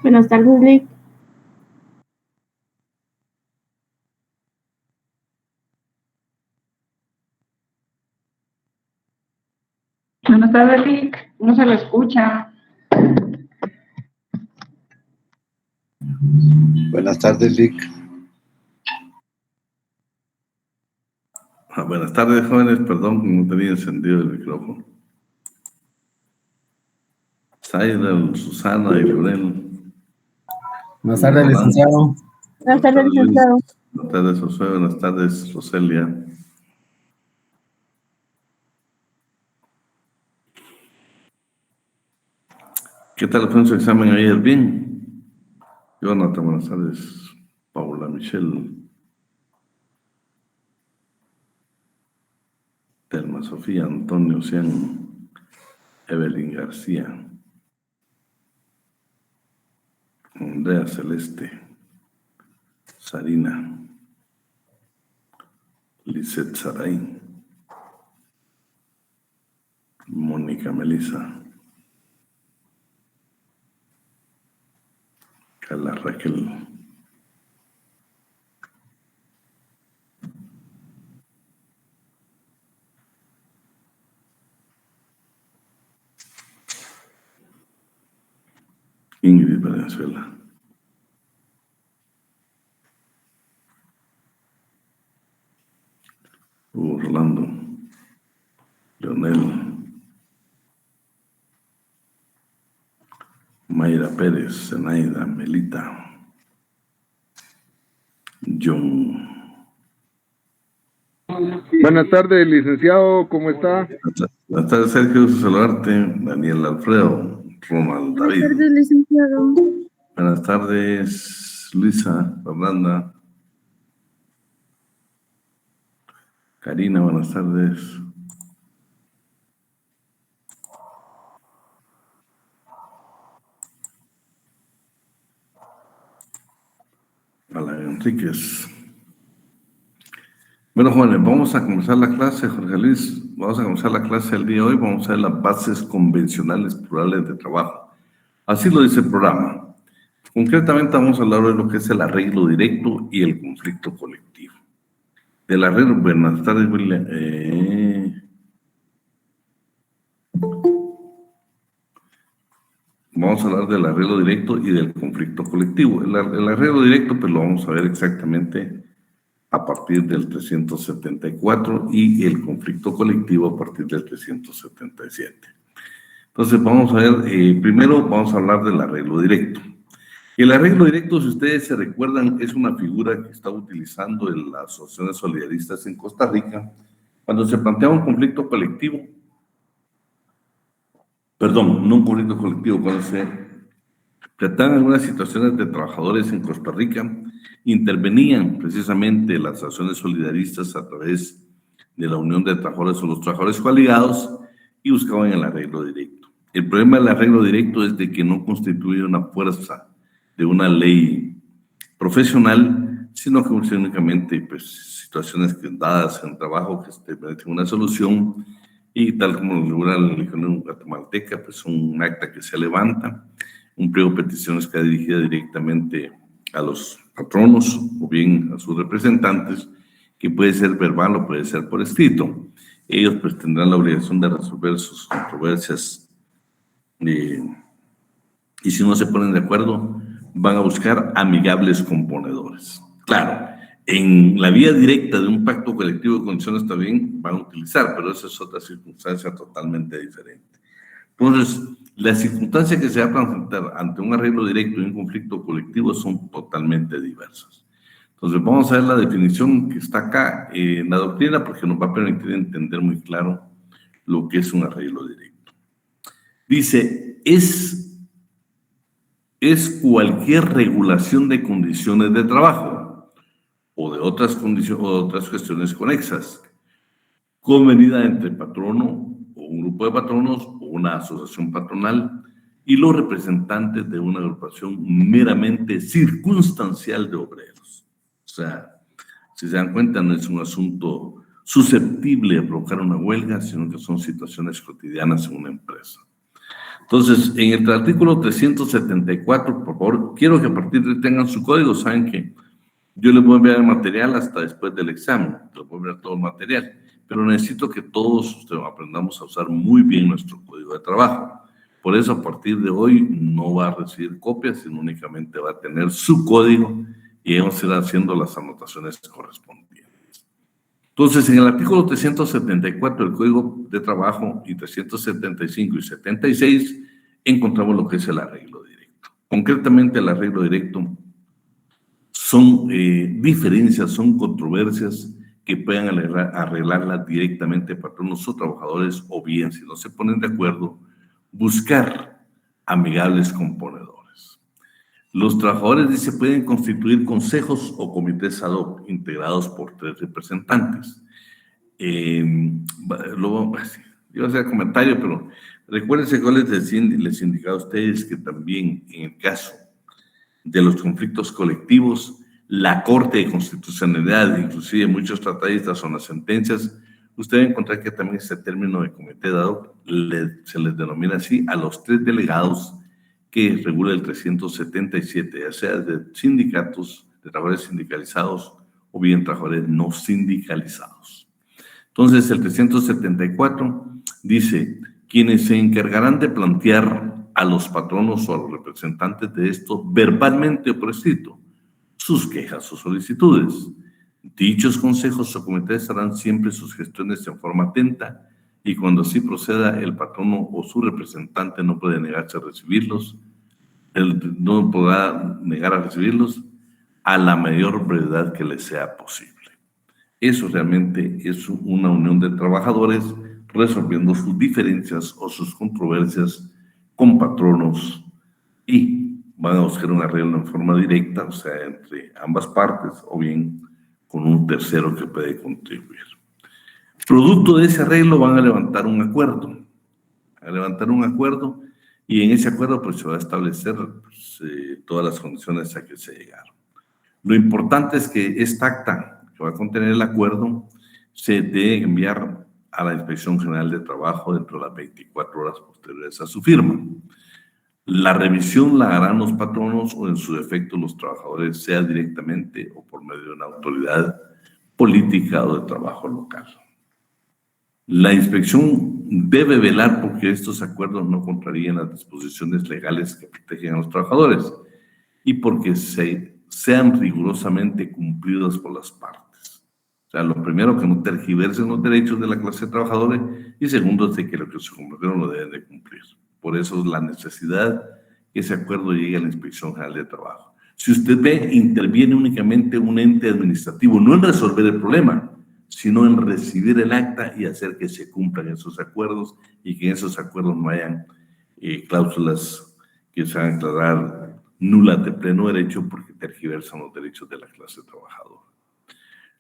Buenas tardes, Lick. Buenas tardes, Lick. No se lo escucha. Buenas tardes, Lick. Buenas tardes, jóvenes. Perdón que no tenía encendido el micrófono. Zaida, Susana y Leonel. Buenas tardes, licenciado. Buenas tardes, Luis. licenciado. Buenas tardes, Josué. Buenas tardes, Roselia. ¿Qué tal fue su examen ayer? ¿Bien? Jonathan, buenas tardes. Paula, Michelle. Telma, Sofía, Antonio, Cian, Evelyn García. Andrea Celeste. Sarina. Lisette Saray. Mónica Melissa. Carla Raquel. Ingrid Valenzuela. Hugo Orlando. Leonel. Mayra Pérez, Zenaida, Melita. John. Buenas tardes, licenciado, ¿cómo está? Buenas tardes, Sergio, saludarte. Daniel Alfredo, Ronald Buenas David. tardes, licenciado. Buenas tardes, Luisa, Fernanda. Karina, buenas tardes. Alan Enríquez. Bueno, jóvenes, vamos a comenzar la clase, Jorge Luis. Vamos a comenzar la clase el día de hoy. Vamos a ver las bases convencionales plurales de trabajo. Así lo dice el programa. Concretamente vamos a hablar de lo que es el arreglo directo y el conflicto colectivo. Del arreglo, buenas tardes, William. Vamos a hablar del arreglo directo y del conflicto colectivo. El arreglo directo, pues lo vamos a ver exactamente a partir del 374 y el conflicto colectivo a partir del 377. Entonces vamos a ver, primero vamos a hablar del arreglo directo. El arreglo directo, si ustedes se recuerdan, es una figura que está utilizando en las asociaciones solidaristas en Costa Rica cuando se plantea un conflicto colectivo. Perdón, no un conflicto colectivo, cuando se planteaban algunas situaciones de trabajadores en Costa Rica, intervenían precisamente las asociaciones solidaristas a través de la Unión de Trabajadores o los Trabajadores Coaligados y buscaban el arreglo directo. El problema del arreglo directo es de que no constituye una fuerza de una ley profesional, sino que únicamente pues, situaciones que dadas en trabajo que se permiten una solución y tal como lo regula la Legión Guatemalteca, pues un acta que se levanta, un pliego de peticiones que dirigida directamente a los patronos o bien a sus representantes, que puede ser verbal o puede ser por escrito. Ellos pues tendrán la obligación de resolver sus controversias y si no se ponen de acuerdo, van a buscar amigables componedores. Claro, en la vía directa de un pacto colectivo de condiciones también van a utilizar, pero esa es otra circunstancia totalmente diferente. Entonces, las circunstancias que se van a presentar ante un arreglo directo y un conflicto colectivo son totalmente diversas. Entonces, vamos a ver la definición que está acá en la doctrina porque nos va a permitir entender muy claro lo que es un arreglo directo. Dice, es cualquier regulación de condiciones de trabajo o de otras condiciones o de otras cuestiones conexas, convenida entre patrono o un grupo de patronos o una asociación patronal y los representantes de una agrupación meramente circunstancial de obreros. O sea, si se dan cuenta, no es un asunto susceptible de provocar una huelga, sino que son situaciones cotidianas en una empresa. Entonces, en el artículo 374, por favor, quiero que a partir de ahí tengan su código. Saben que yo les voy a enviar el material hasta después del examen. Les voy a enviar todo el material. Pero necesito que todos aprendamos a usar muy bien nuestro código de trabajo. Por eso, a partir de hoy, no va a recibir copias, sino únicamente va a tener su código y vamos a ir haciendo las anotaciones correspondientes. Entonces, en el artículo 374 del Código de Trabajo y 375 y 76, encontramos lo que es el arreglo directo. Concretamente, el arreglo directo son diferencias, son controversias que puedan arreglarlas directamente patronos o trabajadores, o bien, si no se ponen de acuerdo, buscar amigables componedores. Los trabajadores, dice, pueden constituir consejos o comités ad hoc integrados por 3 representantes. Luego, iba a hacer comentario, pero recuérdense que les indicaba a ustedes que también en el caso de los conflictos colectivos, la Corte de Constitucionalidad, inclusive muchos tratadistas o las sentencias, usted va a encontrar que también este término de comité ad hoc se les denomina así a los 3 delegados que regula el 377, ya sea de sindicatos, de trabajadores sindicalizados o bien trabajadores no sindicalizados. Entonces, el 374 dice, quienes se encargarán de plantear a los patronos o a los representantes de esto verbalmente o por escrito sus quejas o solicitudes. Dichos consejos o comités harán siempre sus gestiones en forma atenta y cuando así proceda el patrono o su representante no puede negarse a recibirlos, no podrá negar a recibirlos a la mayor brevedad que le sea posible. Eso realmente es una unión de trabajadores resolviendo sus diferencias o sus controversias con patronos y van a buscar un arreglo en forma directa, o sea, entre ambas partes o bien con un tercero que puede contribuir. Producto de ese arreglo van a levantar un acuerdo. Y en ese acuerdo pues se va a establecer todas las condiciones a que se llegaron. Lo importante es que esta acta que va a contener el acuerdo se debe enviar a la Inspección General de Trabajo dentro de las 24 horas posteriores a su firma. La revisión la harán los patronos o en su defecto los trabajadores, sea directamente o por medio de una autoridad política o de trabajo local. La inspección debe velar porque estos acuerdos no contrarían las disposiciones legales que protegen a los trabajadores y porque sean rigurosamente cumplidos por las partes. O sea, lo primero, que no tergiversen los derechos de la clase trabajadora y segundo, de que lo que se comprometieron lo deben de cumplir. Por eso es la necesidad que ese acuerdo llegue a la Inspección General de Trabajo. Si usted ve, interviene únicamente un ente administrativo, no en resolver el problema, sino en recibir el acta y hacer que se cumplan esos acuerdos y que en esos acuerdos no hayan cláusulas que se hagan declarar nulas de pleno derecho porque tergiversan los derechos de la clase trabajadora.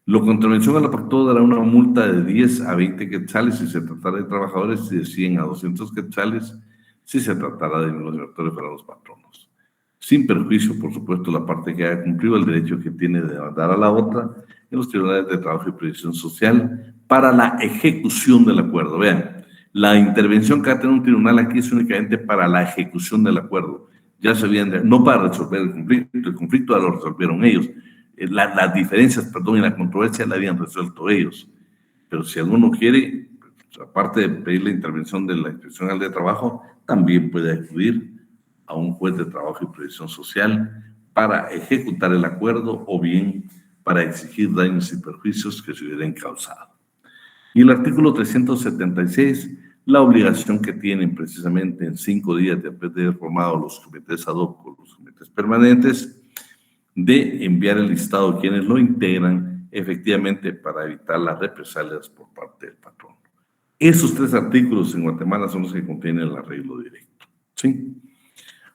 Lo contravención al apartado dará una multa de 10 a 20 quetzales si se tratara de trabajadores y de 100 a 200 quetzales si se tratara de los directores para los patronos. Sin perjuicio, por supuesto, la parte que haya cumplido el derecho que tiene de demandar a la otra en los tribunales de trabajo y previsión social para la ejecución del acuerdo. Vean, la intervención que va a tener un tribunal aquí es únicamente para la ejecución del acuerdo. Ya se habían, no para resolver el conflicto ya lo resolvieron ellos. Las diferencias, y la controversia la habían resuelto ellos. Pero si alguno quiere, pues, aparte de pedir la intervención de la Inspección General de Trabajo, también puede acudir a un juez de trabajo y previsión social para ejecutar el acuerdo o bien para exigir daños y perjuicios que se hubieran causado. Y el artículo 376, la obligación que tienen precisamente en 5 días después de haber formado los comités ad hoc o los comités permanentes, de enviar el listado de quienes lo integran efectivamente para evitar las represalias por parte del patrón. Esos 3 artículos en Guatemala son los que contienen el arreglo directo. ¿Sí?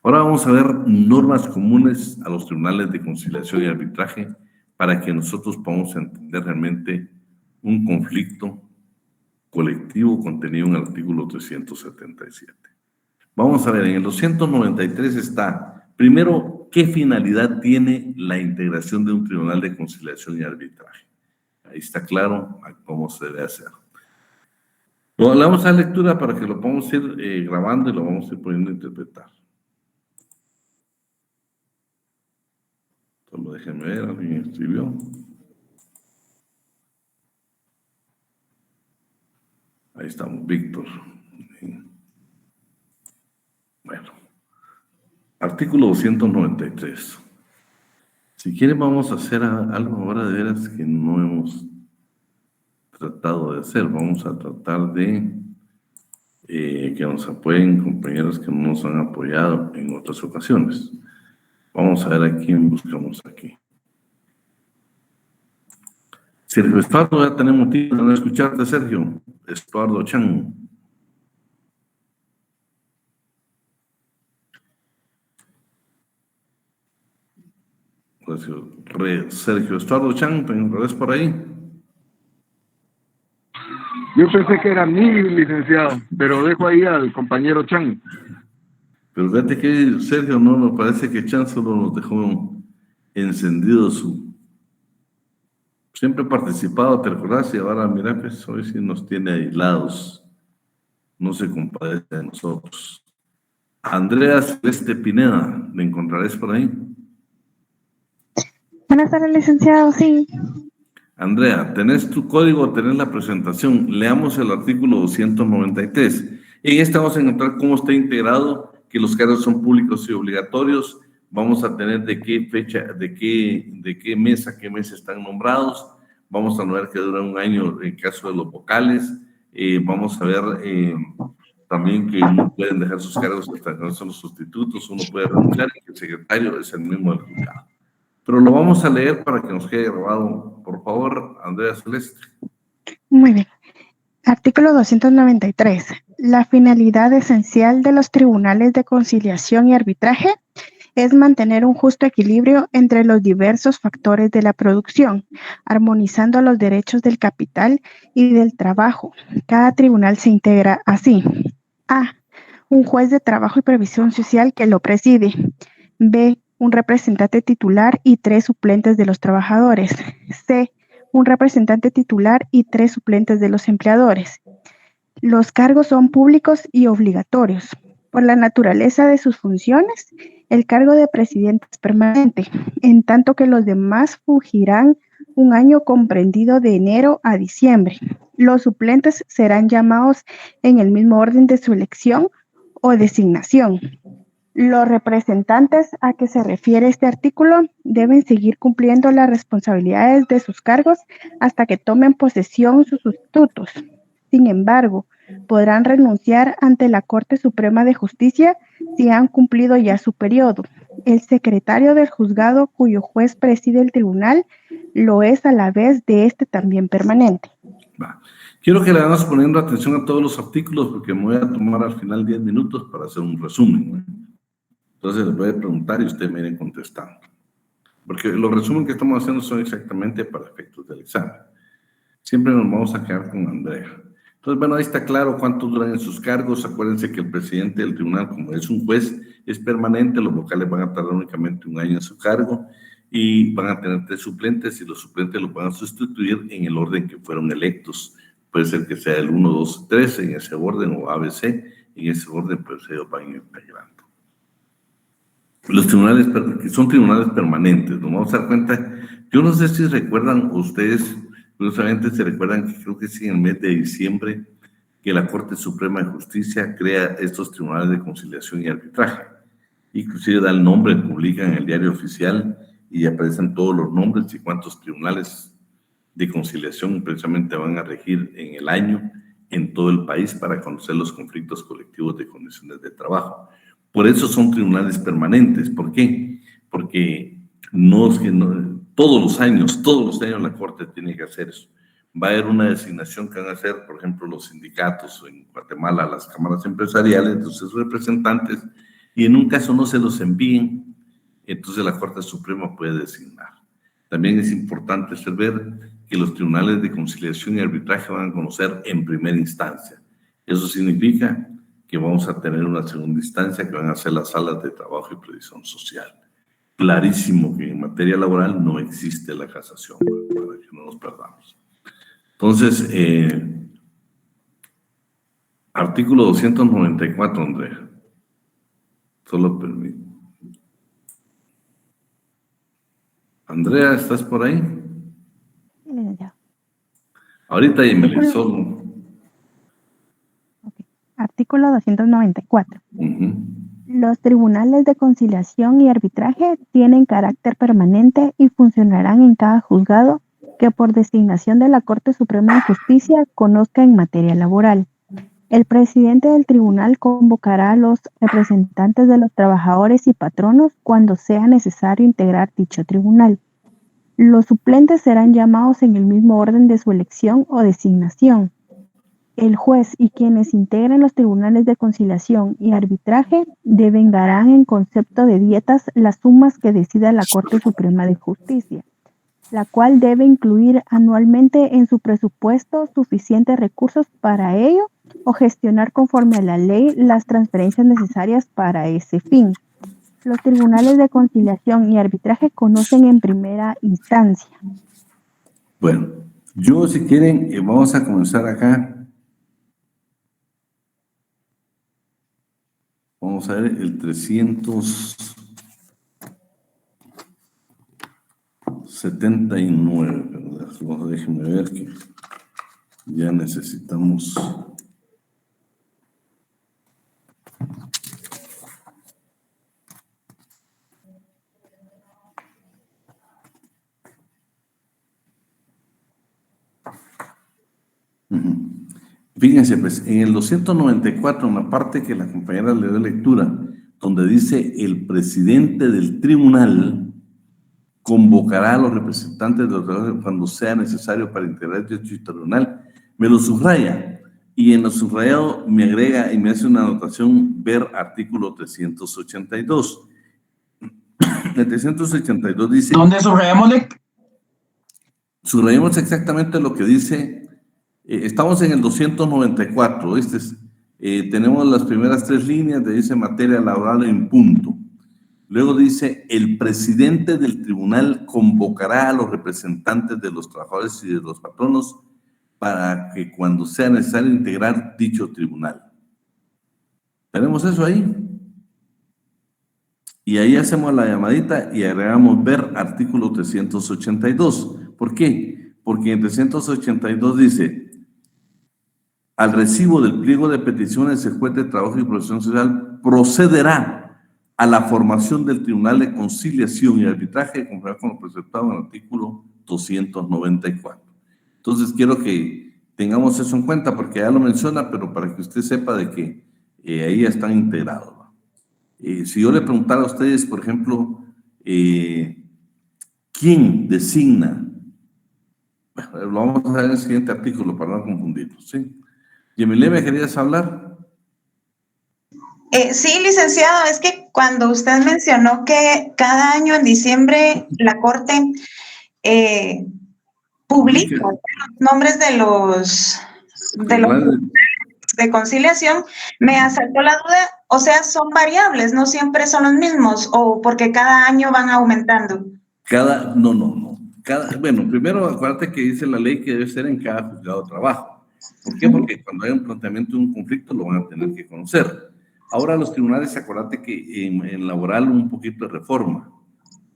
Ahora vamos a ver normas comunes a los tribunales de conciliación y arbitraje para que nosotros podamos entender realmente un conflicto colectivo contenido en el artículo 377. Vamos a ver, en el 293 está, primero, ¿qué finalidad tiene la integración de un tribunal de conciliación y arbitraje? Ahí está claro cómo se debe hacer. Bueno, le vamos a dar lectura para que lo podamos ir grabando y lo vamos a ir poniendo a interpretar. Solo déjenme ver, alguien escribió. Ahí estamos, Víctor. Bueno, artículo 293. Si quieren vamos a hacer algo ahora de veras que no hemos tratado de hacer. Vamos a tratar de que nos apoyen compañeros que no nos han apoyado en otras ocasiones. Vamos a ver a quién buscamos aquí. Sergio Estuardo, ya tenemos tiempo de no escucharte, Sergio. Estuardo Chan. Sergio Estuardo Chan, ¿te enredas por ahí? Yo pensé que era mí, licenciado, pero dejo ahí al compañero Chan. Pero fíjate que Sergio no nos parece que Chan solo nos dejó encendido su... Siempre ha participado, ¿te recordás? Y ahora, mira, pues hoy sí nos tiene aislados. No se compadece de nosotros. Andrea Celeste Pineda, ¿me encontrarás por ahí? Buenas tardes, licenciado, sí. Andrea, tenés tu código, tenés la presentación. Leamos el artículo 293. En este vamos a encontrar cómo está integrado, que los cargos son públicos y obligatorios. Vamos a tener de qué fecha, de qué mes a qué mes están nombrados. Vamos a ver que dura un año en caso de los vocales. Vamos a ver también que no pueden dejar sus cargos hasta que no son los sustitutos. Uno puede renunciar y que el secretario es el mismo del juzgado. Pero lo vamos a leer para que nos quede grabado. Por favor, Andrea Celeste. Muy bien. Artículo 293. La finalidad esencial de los tribunales de conciliación y arbitraje es mantener un justo equilibrio entre los diversos factores de la producción, armonizando los derechos del capital y del trabajo. Cada tribunal se integra así. A. Un juez de trabajo y previsión social que lo preside. B. Un representante titular y 3 suplentes de los trabajadores. C. Un representante titular y 3 suplentes de los empleadores. Los cargos son públicos y obligatorios. Por la naturaleza de sus funciones, el cargo de presidente es permanente, en tanto que los demás fungirán un año comprendido de enero a diciembre. Los suplentes serán llamados en el mismo orden de su elección o designación. Los representantes a que se refiere este artículo deben seguir cumpliendo las responsabilidades de sus cargos hasta que tomen posesión sus sustitutos. Sin embargo, podrán renunciar ante la Corte Suprema de Justicia si han cumplido ya su periodo. El secretario del juzgado cuyo juez preside el tribunal lo es a la vez de este también permanente. Quiero que le vayamos poniendo atención a todos los artículos porque me voy a tomar al final 10 minutos para hacer un resumen. Entonces les voy a preguntar y ustedes me irán contestando. Porque los resúmenes que estamos haciendo son exactamente para efectos del examen. Siempre nos vamos a quedar con Andrea. Entonces, bueno, ahí está claro cuántos duran en sus cargos. Acuérdense que el presidente del tribunal, como es un juez, es permanente. Los vocales van a tardar únicamente un año en su cargo y van a tener 3 suplentes y los suplentes los van a sustituir en el orden que fueron electos. Puede ser que sea el 1, 2, 3 en ese orden o ABC. En ese orden, pues ellos van integrando. Los tribunales son tribunales permanentes. Nos vamos a dar cuenta. Yo no sé si recuerdan ustedes, curiosamente se recuerdan que creo que sí en el mes de diciembre que la Corte Suprema de Justicia crea estos tribunales de conciliación y arbitraje. Inclusive da el nombre, publica en el diario oficial y aparecen todos los nombres y cuántos tribunales de conciliación precisamente van a regir en el año en todo el país para conocer los conflictos colectivos de condiciones de trabajo. Por eso son tribunales permanentes. ¿Por qué? Porque todos los años la Corte tiene que hacer eso. Va a haber una designación que van a hacer, por ejemplo, los sindicatos en Guatemala, las cámaras empresariales, de sus representantes, y en un caso no se los envíen, entonces la Corte Suprema puede designar. También es importante saber que los tribunales de conciliación y arbitraje van a conocer en primera instancia. Eso significa que vamos a tener una segunda instancia que van a ser las salas de trabajo y previsión social. Clarísimo que en materia laboral no existe la casación, para que no nos perdamos. Entonces, Artículo 294, Andrea. Solo permite. Andrea, ¿estás por ahí? Sí, licenciado. Ahorita Yemelé, solo. Okay. Artículo 294. Ujú. Los tribunales de conciliación y arbitraje tienen carácter permanente y funcionarán en cada juzgado que por designación de la Corte Suprema de Justicia conozca en materia laboral. El presidente del tribunal convocará a los representantes de los trabajadores y patronos cuando sea necesario integrar dicho tribunal. Los suplentes serán llamados en el mismo orden de su elección o designación. El juez y quienes integren los tribunales de conciliación y arbitraje devengarán en concepto de dietas las sumas que decida la Corte Suprema de Justicia, la cual debe incluir anualmente en su presupuesto suficientes recursos para ello o gestionar conforme a la ley las transferencias necesarias para ese fin. Los tribunales de conciliación y arbitraje conocen en primera instancia. Bueno, yo si quieren, vamos a comenzar acá. Vamos a ver el 379, ¿verdad? Déjenme ver que ya necesitamos. Fíjense, pues, en el 294, una parte que la compañera le dio lectura, donde dice el presidente del tribunal convocará a los representantes de los trabajadores cuando sea necesario para integrar dicho tribunal, me lo subraya, y en lo subrayado me agrega y me hace una anotación, ver artículo 382. El 382 dice... ¿Dónde subrayamos? Subrayamos exactamente lo que dice... estamos en el 294, tenemos las primeras 3 líneas, de dice materia laboral en punto. Luego dice, el presidente del tribunal convocará a los representantes de los trabajadores y de los patronos para que cuando sea necesario integrar dicho tribunal. ¿Tenemos eso ahí? Y ahí hacemos la llamadita y agregamos ver artículo 382. ¿Por qué? Porque en 382 dice... Al recibo del pliego de peticiones, el juez de trabajo y protección social procederá a la formación del Tribunal de Conciliación y Arbitraje, conforme con lo presentado en el artículo 294. Entonces, quiero que tengamos eso en cuenta, porque ya lo menciona, pero para que usted sepa de que ahí están integrados. Si yo le preguntara a ustedes, por ejemplo, ¿quién designa? Bueno, lo vamos a ver en el siguiente artículo para no confundirnos, ¿sí? Yemelé, ¿me querías hablar? Sí, licenciado, es que cuando usted mencionó que cada año en diciembre la Corte publica los nombres de los de conciliación, me asaltó la duda, o sea, son variables, no siempre son los mismos, o porque cada año van aumentando. No. Bueno, primero acuérdate que dice la ley que debe ser en cada juzgado de trabajo. ¿Por qué? Porque cuando hay un planteamiento de un conflicto lo van a tener que conocer. Ahora los tribunales, acuérdate que en laboral un poquito de reforma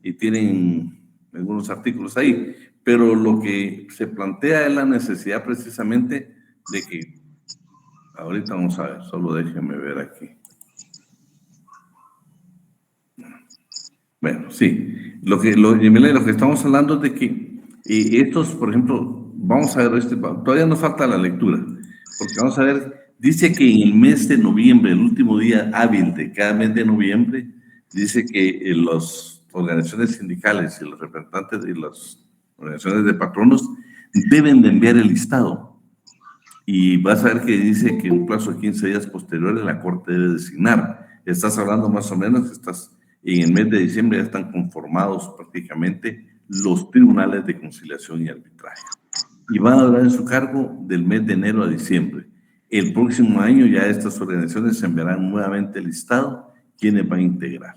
y tienen algunos artículos ahí, pero lo que se plantea es la necesidad precisamente de que, ahorita vamos a ver, solo déjenme ver aquí. Bueno, sí, lo que estamos hablando es de que estos, por ejemplo, vamos a ver, todavía nos falta la lectura, porque vamos a ver, dice que en el mes de noviembre, el último día hábil de cada mes de noviembre, dice que las organizaciones sindicales y los representantes de las organizaciones de patronos deben de enviar el listado. Y vas a ver que dice que en un plazo de 15 días posteriores la Corte debe designar. Estás hablando más o menos, en el mes de diciembre ya están conformados prácticamente los tribunales de conciliación y arbitraje. Y van a durar en su cargo del mes de enero a diciembre. El próximo año ya estas organizaciones enviarán nuevamente el listado, quienes van a integrar.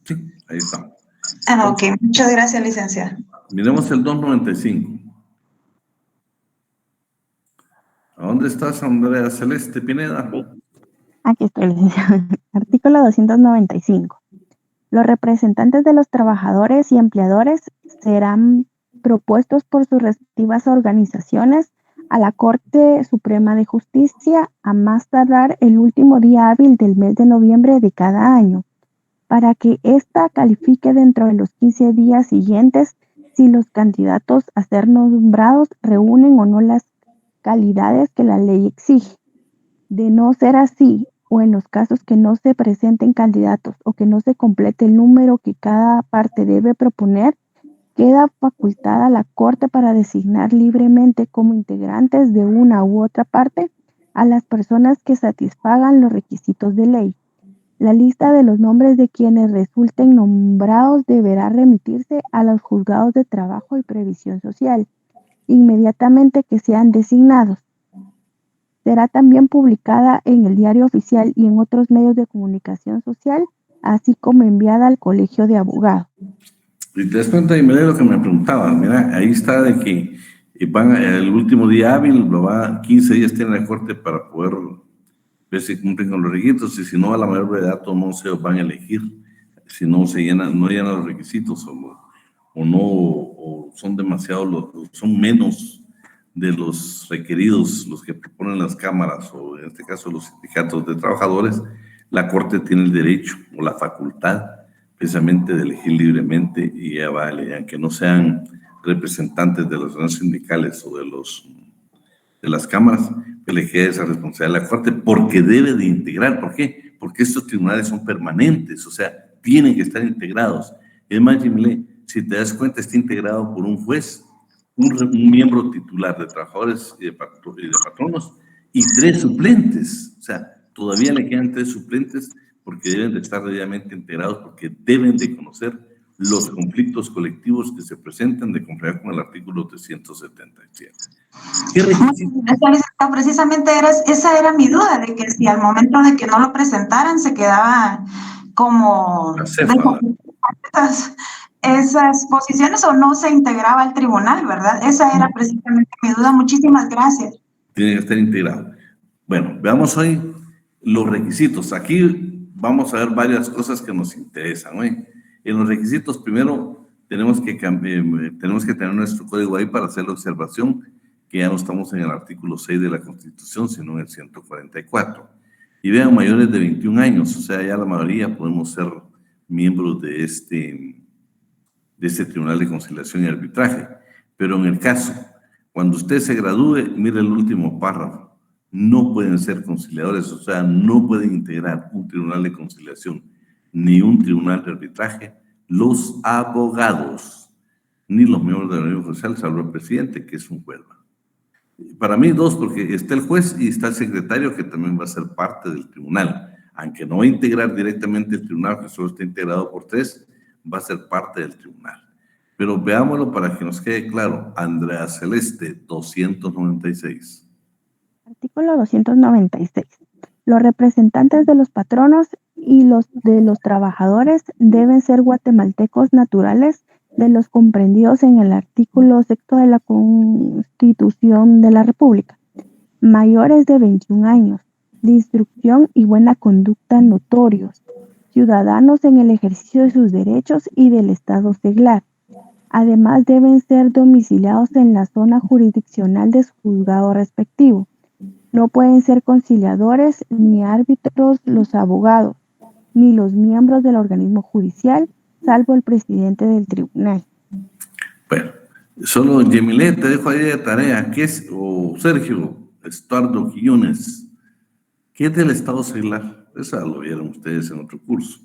Sí, ahí estamos. Ok, muchas gracias, licenciada. Miremos el 295. ¿A dónde estás, Andrea Celeste Pineda? Aquí estoy, licenciado. Artículo 295. Los representantes de los trabajadores y empleadores serán propuestos por sus respectivas organizaciones a la Corte Suprema de Justicia a más tardar el último día hábil del mes de noviembre de cada año, para que ésta califique dentro de los 15 días siguientes si los candidatos a ser nombrados reúnen o no las calidades que la ley exige. De no ser así, o en los casos que no se presenten candidatos o que no se complete el número que cada parte debe proponer, queda facultada la Corte para designar libremente como integrantes de una u otra parte a las personas que satisfagan los requisitos de ley. La lista de los nombres de quienes resulten nombrados deberá remitirse a los juzgados de trabajo y previsión social inmediatamente que sean designados. Será también publicada en el Diario Oficial y en otros medios de comunicación social, así como enviada al Colegio de Abogados. Y te das cuenta, y me da lo que me preguntaban, mira, ahí está de que van el último día hábil, 15 días tiene la Corte para poder ver si cumplen con los requisitos, y si no, a la mayor brevedad no se van a elegir, si no se llenan los requisitos, o no, o son demasiado, son menos de los requeridos, los que proponen las cámaras, o en este caso los sindicatos de trabajadores, la Corte tiene el derecho o la facultad precisamente de elegir libremente, y ya vale, aunque no sean representantes de las organizaciones sindicales o de las cámaras, que le quede esa responsabilidad a la Corte, porque debe de integrar. ¿Por qué? Porque estos tribunales son permanentes, o sea, tienen que estar integrados. Es más, Jimile, si te das cuenta, está integrado por un juez, un miembro titular de trabajadores y de patronos, y 3 suplentes. O sea, todavía le quedan 3 suplentes porque deben de estar debidamente integrados, porque deben de conocer los conflictos colectivos que se presentan de conformidad con el artículo 377. ¿Qué requisitos? Precisamente esa era mi duda, de que si al momento de que no lo presentaran se quedaba como esas posiciones o no se integraba al tribunal, ¿verdad? Esa era precisamente mi duda. Muchísimas gracias. Tiene que estar integrado. Bueno, veamos hoy los requisitos. Aquí vamos a ver varias cosas que nos interesan, ¿no? En los requisitos, primero, tenemos que tener nuestro código ahí para hacer la observación, que ya no estamos en el artículo 6 de la Constitución, sino en el 144. Y vean, mayores de 21 años, o sea, ya la mayoría podemos ser miembros de este Tribunal de Conciliación y Arbitraje. Pero en el caso, cuando usted se gradúe, mire el último párrafo, no pueden ser conciliadores, o sea, no pueden integrar un tribunal de conciliación ni un tribunal de arbitraje los abogados, ni los miembros de la Unión Social, salvo el presidente, que es un juez. Para mí 2, porque está el juez y está el secretario, que también va a ser parte del tribunal, aunque no va a integrar directamente el tribunal, que solo está integrado por 3, va a ser parte del tribunal. Pero veámoslo para que nos quede claro. Andrea Celeste, 296. Artículo 296. Los representantes de los patronos y los de los trabajadores deben ser guatemaltecos naturales de los comprendidos en el artículo 6 de la Constitución de la República, mayores de 21 años, de instrucción y buena conducta notorios, ciudadanos en el ejercicio de sus derechos y del Estado seglar. Además, deben ser domiciliados en la zona jurisdiccional de su juzgado respectivo. No pueden ser conciliadores ni árbitros los abogados, ni los miembros del organismo judicial, salvo el presidente del tribunal. Bueno, solo Yemile, te dejo ahí de tarea, ¿qué es, o Sergio Estuardo Quiñones, qué es del Estado seglar? Esa lo vieron ustedes en otro curso.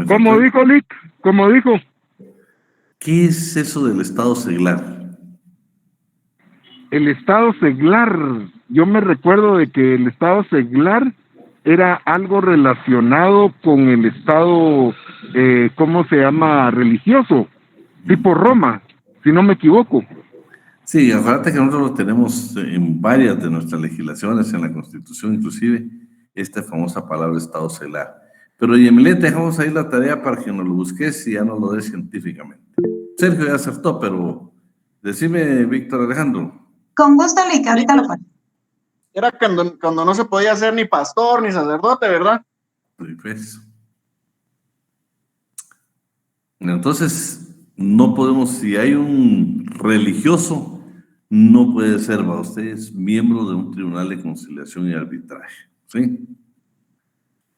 ¿Cómo dijo, Lick? ¿Cómo dijo? ¿Qué es eso del Estado seglar? El Estado seglar, yo me recuerdo de que el Estado seglar era algo relacionado con el Estado, ¿cómo se llama? Religioso, tipo Roma, si no me equivoco. Sí, acuérdate que nosotros lo tenemos en varias de nuestras legislaciones, en la Constitución inclusive, esta famosa palabra Estado seglar. Pero Yemilet, dejamos ahí la tarea para que nos lo busques y ya nos lo des científicamente. Sergio ya acertó, pero decime, Víctor Alejandro. Con gusto, Lick, ahorita lo paso. Era cuando no se podía ser ni pastor ni sacerdote, ¿verdad? Pues. Entonces, no podemos, si hay un religioso, no puede ser, ¿va? Usted es miembro de un tribunal de conciliación y arbitraje, ¿sí?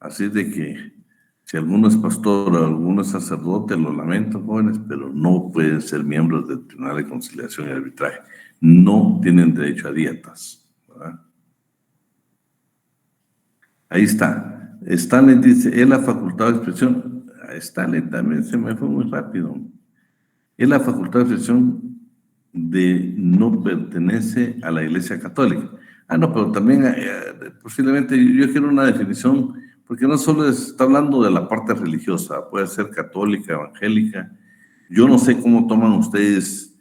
Así de que, si alguno es pastor o alguno es sacerdote, lo lamento, jóvenes, pero no pueden ser miembros del tribunal de conciliación y arbitraje. No tienen derecho a dietas, ¿verdad? Ahí está. Stanley dice, es la facultad de expresión. Stanley también se me fue muy rápido. Es la facultad de expresión de no pertenece a la Iglesia Católica. Ah, no, pero también posiblemente yo quiero una definición, porque no solo está hablando de la parte religiosa, puede ser católica, evangélica. Yo no sé cómo toman ustedes,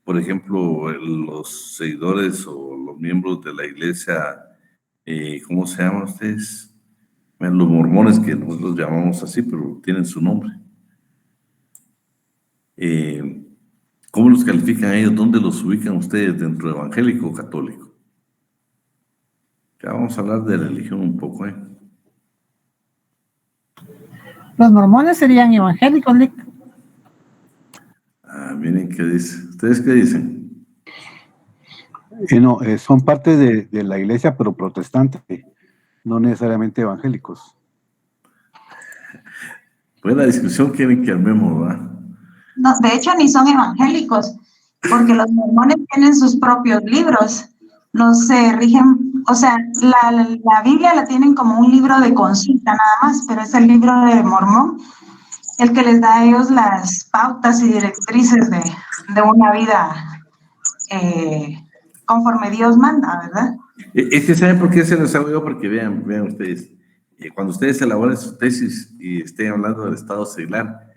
por ejemplo, los seguidores o los miembros de la Iglesia, ¿cómo se llaman ustedes? Bueno, los mormones, que nosotros llamamos así, pero tienen su nombre. ¿Cómo los califican ellos? ¿Dónde los ubican ustedes? ¿Dentro de evangélico o católico? Ya vamos a hablar de religión un poco, ¿eh? Los mormones serían evangélicos, Lick. Ah, miren qué dice. ¿Ustedes qué dicen? No, son parte de la iglesia, pero protestante, no necesariamente evangélicos. Buena discusión quieren que armemos, ¿verdad? No, de hecho, ni son evangélicos, porque los mormones tienen sus propios libros. No se rigen, o sea, la Biblia la tienen como un libro de consulta nada más, pero es el libro de Mormón el que les da a ellos las pautas y directrices de una vida conforme Dios manda, ¿verdad? Es que ¿saben por qué se los hago yo? Porque vean ustedes, cuando ustedes elaboren su tesis y estén hablando del estado seglar,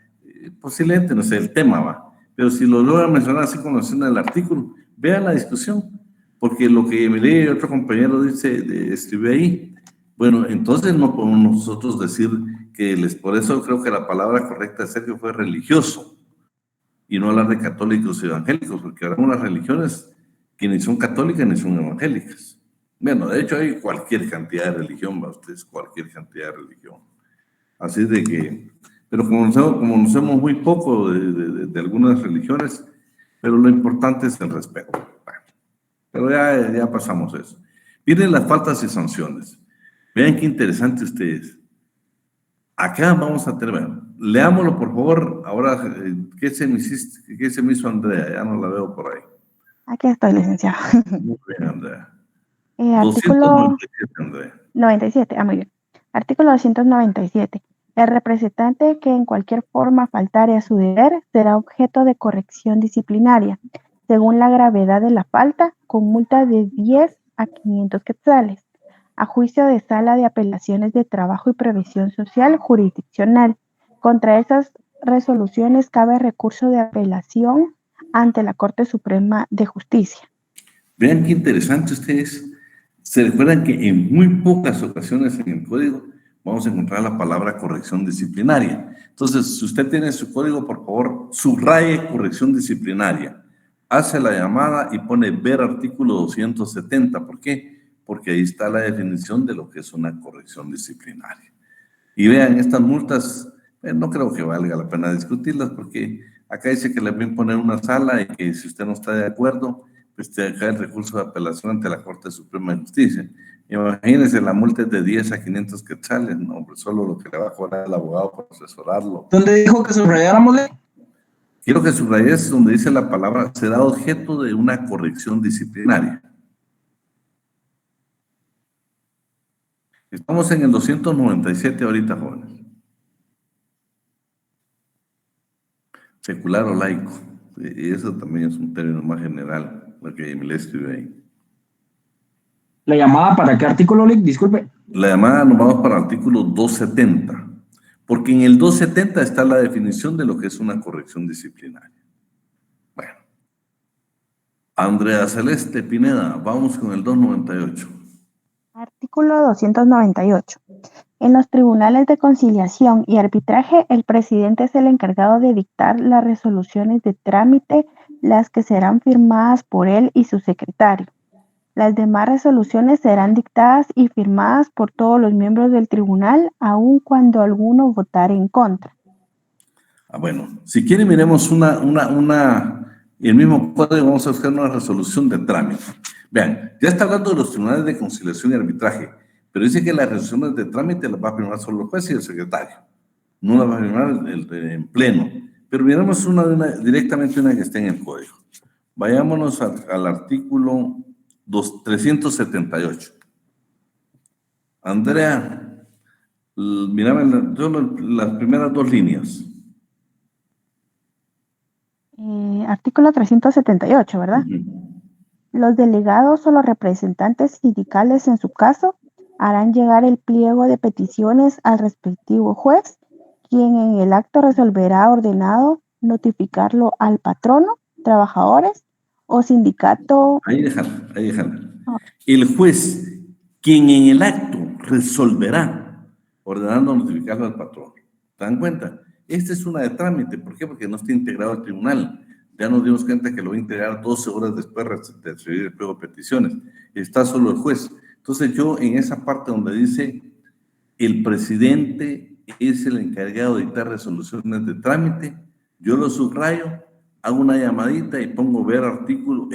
posiblemente no sé el tema, va, pero si lo logran mencionar así como menciona el artículo, vean la discusión, porque lo que miré otro compañero dice, escribió ahí, bueno, entonces no podemos nosotros decir que por eso creo que la palabra correcta de Sergio fue religioso, y no hablar de católicos y evangélicos, porque habrá unas religiones que ni son católicas ni son evangélicas. Bueno, de hecho hay cualquier cantidad de religión, va ustedes, cualquier cantidad de religión. Así de que, pero como conocemos muy poco de algunas religiones, pero lo importante es el respeto. Bueno, pero ya pasamos eso. Miren las faltas y sanciones. Vean qué interesante ustedes. Acá vamos a terminar. Leámoslo, por favor. Ahora, ¿qué se me hizo Andrea? Ya no la veo por ahí. Aquí estoy, licenciado. Muy bien, Andrea. Artículo 297, Andrea. 97, muy bien. Artículo 297. El representante que en cualquier forma faltare a su deber será objeto de corrección disciplinaria, según la gravedad de la falta, con multa de 10 a 500 quetzales, a juicio de Sala de Apelaciones de Trabajo y Previsión Social Jurisdiccional. Contra esas resoluciones cabe recurso de apelación ante la Corte Suprema de Justicia. Vean qué interesante ustedes. Se recuerdan que en muy pocas ocasiones en el código vamos a encontrar la palabra corrección disciplinaria. Entonces, si usted tiene su código, por favor, subraye corrección disciplinaria. Hace la llamada y pone ver artículo 270. ¿Por qué? Porque ahí está la definición de lo que es una corrección disciplinaria. Y vean, estas multas, no creo que valga la pena discutirlas, porque acá dice que le voy a poner una sala y que si usted no está de acuerdo, pues te deja el recurso de apelación ante la Corte Suprema de Justicia. Imagínense, la multa es de 10 a 500 quetzales, no, pues solo lo que le va a cobrar el abogado por asesorarlo. ¿Dónde dijo que subrayáramos? Quiero que subrayes donde dice la palabra será objeto de una corrección disciplinaria. Estamos en el 297 ahorita, jóvenes. Secular o laico. Y eso también es un término más general, lo que me le escribió ahí. ¿La llamada para qué artículo, Lick? Disculpe. La llamada nos vamos para el artículo 270, porque en el 270 está la definición de lo que es una corrección disciplinaria. Bueno. Andrea Celeste Pineda, vamos con el 298. Artículo 298. En los tribunales de conciliación y arbitraje, el presidente es el encargado de dictar las resoluciones de trámite, las que serán firmadas por él y su secretario. Las demás resoluciones serán dictadas y firmadas por todos los miembros del tribunal, aun cuando alguno votare en contra. Bueno, si quieren miremos el mismo código, vamos a buscar una resolución de trámite. Vean, ya está hablando de los tribunales de conciliación y arbitraje, pero dice que las resoluciones de trámite las va a firmar solo el juez y el secretario. No las va a firmar en pleno. Pero miremos directamente una que está en el código. Vayámonos al artículo 378. Andrea, mirame las primeras dos líneas. Artículo 378, ¿verdad? Los delegados o los representantes sindicales, en su caso, harán llegar el pliego de peticiones al respectivo juez, quien en el acto resolverá ordenado notificarlo al patrono, trabajadores o sindicato. Ahí déjala. El juez, quien en el acto resolverá ordenando notificarlo al patrón. ¿Se dan cuenta? Esta es una de trámite. ¿Por qué? Porque no está integrado al tribunal. Ya nos dimos cuenta que lo va a integrar 12 horas después de recibir el pliego de peticiones. Está solo el juez. Entonces yo en esa parte donde dice el presidente es el encargado de dictar resoluciones de trámite, yo lo subrayo, hago una llamadita y pongo ver artículo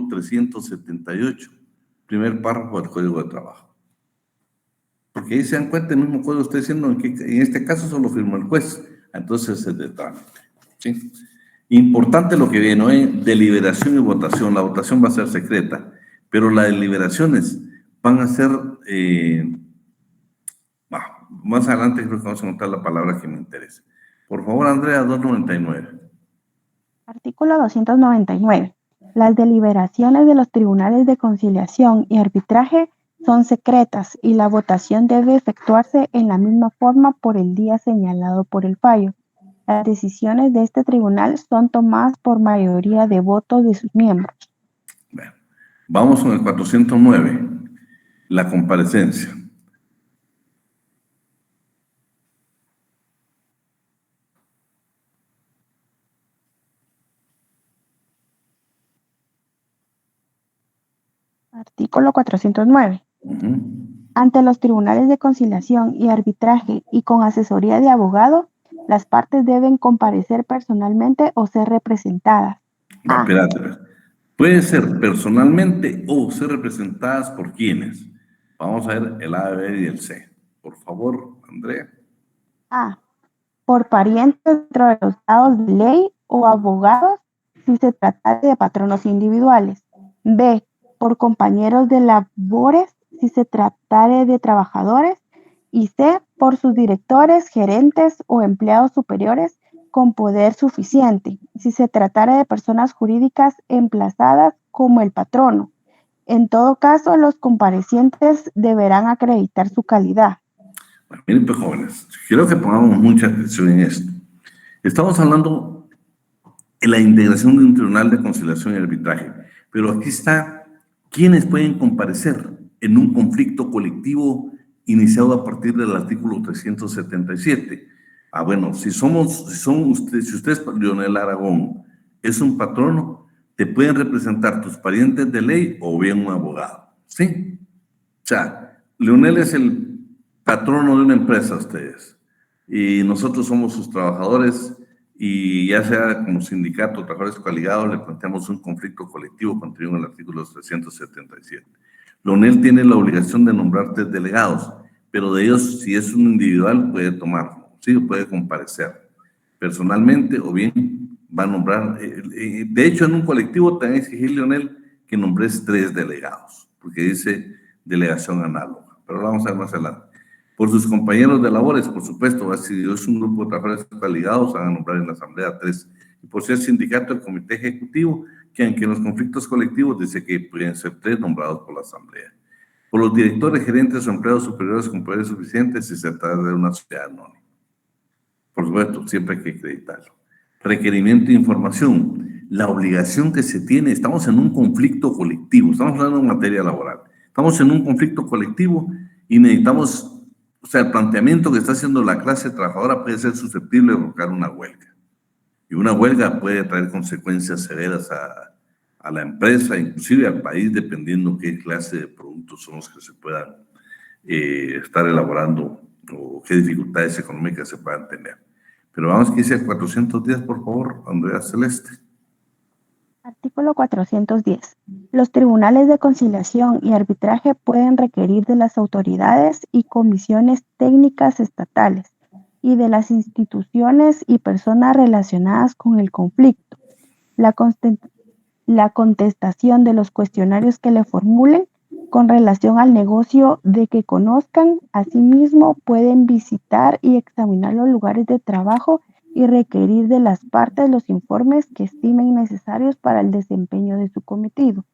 378, primer párrafo del Código de Trabajo. Porque ahí se dan cuenta, el mismo código está diciendo que en este caso solo firmó el juez, entonces es de trámite. ¿Sí? Importante lo que viene, ¿no? Deliberación y votación. La votación va a ser secreta, pero las deliberaciones van a ser, más adelante creo que vamos a encontrar la palabra que me interesa. Por favor, Andrea, 299. Artículo 299. Las deliberaciones de los tribunales de conciliación y arbitraje son secretas y la votación debe efectuarse en la misma forma por el día señalado por el fallo. Las decisiones de este tribunal son tomadas por mayoría de votos de sus miembros. Bueno, vamos con el 409, la comparecencia. Artículo 409. Ante los tribunales de conciliación y arbitraje y con asesoría de abogado, las partes deben comparecer personalmente o ser representadas. Espérate. Puede ser personalmente o ser representadas por quienes. Vamos a ver el A, B y el C. Por favor, Andrea. A. Por parientes dentro de los estados de ley o abogados si se trata de patronos individuales. B. Por compañeros de labores si se tratare de trabajadores. Y C. Por sus directores, gerentes o empleados superiores con poder suficiente, si se tratara de personas jurídicas emplazadas como el patrono. En todo caso, los comparecientes deberán acreditar su calidad. Bueno, miren, pues, jóvenes, quiero que pongamos mucha atención en esto. Estamos hablando de la integración de un tribunal de conciliación y arbitraje, pero aquí está quiénes pueden comparecer en un conflicto colectivo iniciado a partir del artículo 377. Bueno, si usted, Leonel Aragón, es un patrono, te pueden representar tus parientes de ley o bien un abogado, ¿sí? O sea, Leonel es el patrono de una empresa, ustedes, y nosotros somos sus trabajadores, y ya sea como sindicato, trabajadores coaligados, le planteamos un conflicto colectivo contenido en el artículo 377. Leonel tiene la obligación de nombrar 3 delegados, pero de ellos, si es un individual, puede tomarlo, ¿sí? Puede comparecer personalmente o bien va a nombrar. De hecho, en un colectivo también exige Leonel que nombres 3 delegados, porque dice delegación análoga, pero lo vamos a ver más adelante. Por sus compañeros de labores, por supuesto, si es un grupo de trabajadores coaligados, van a nombrar en la asamblea 3. Y por ser sindicato, el comité ejecutivo, que aunque en los conflictos colectivos dice que pueden ser 3 nombrados por la asamblea. Por los directores, gerentes o empleados superiores con poderes suficientes si se trata de una sociedad anónima. Por supuesto, siempre hay que acreditarlo. Requerimiento de información. La obligación que se tiene, estamos en un conflicto colectivo, estamos hablando de materia laboral. Estamos en un conflicto colectivo y necesitamos, o sea, el planteamiento que está haciendo la clase trabajadora puede ser susceptible de provocar una huelga. Y una huelga puede traer consecuencias severas a la empresa, inclusive al país, dependiendo qué clase de productos son los que se puedan estar elaborando o qué dificultades económicas se puedan tener. Pero vamos que dice 410, por favor, Andrea Celeste. Artículo 410. Los tribunales de conciliación y arbitraje pueden requerir de las autoridades y comisiones técnicas estatales y de las instituciones y personas relacionadas con el conflicto la contestación de los cuestionarios que le formulen con relación al negocio de que conozcan. Asimismo, pueden visitar y examinar los lugares de trabajo y requerir de las partes los informes que estimen necesarios para el desempeño de su cometido.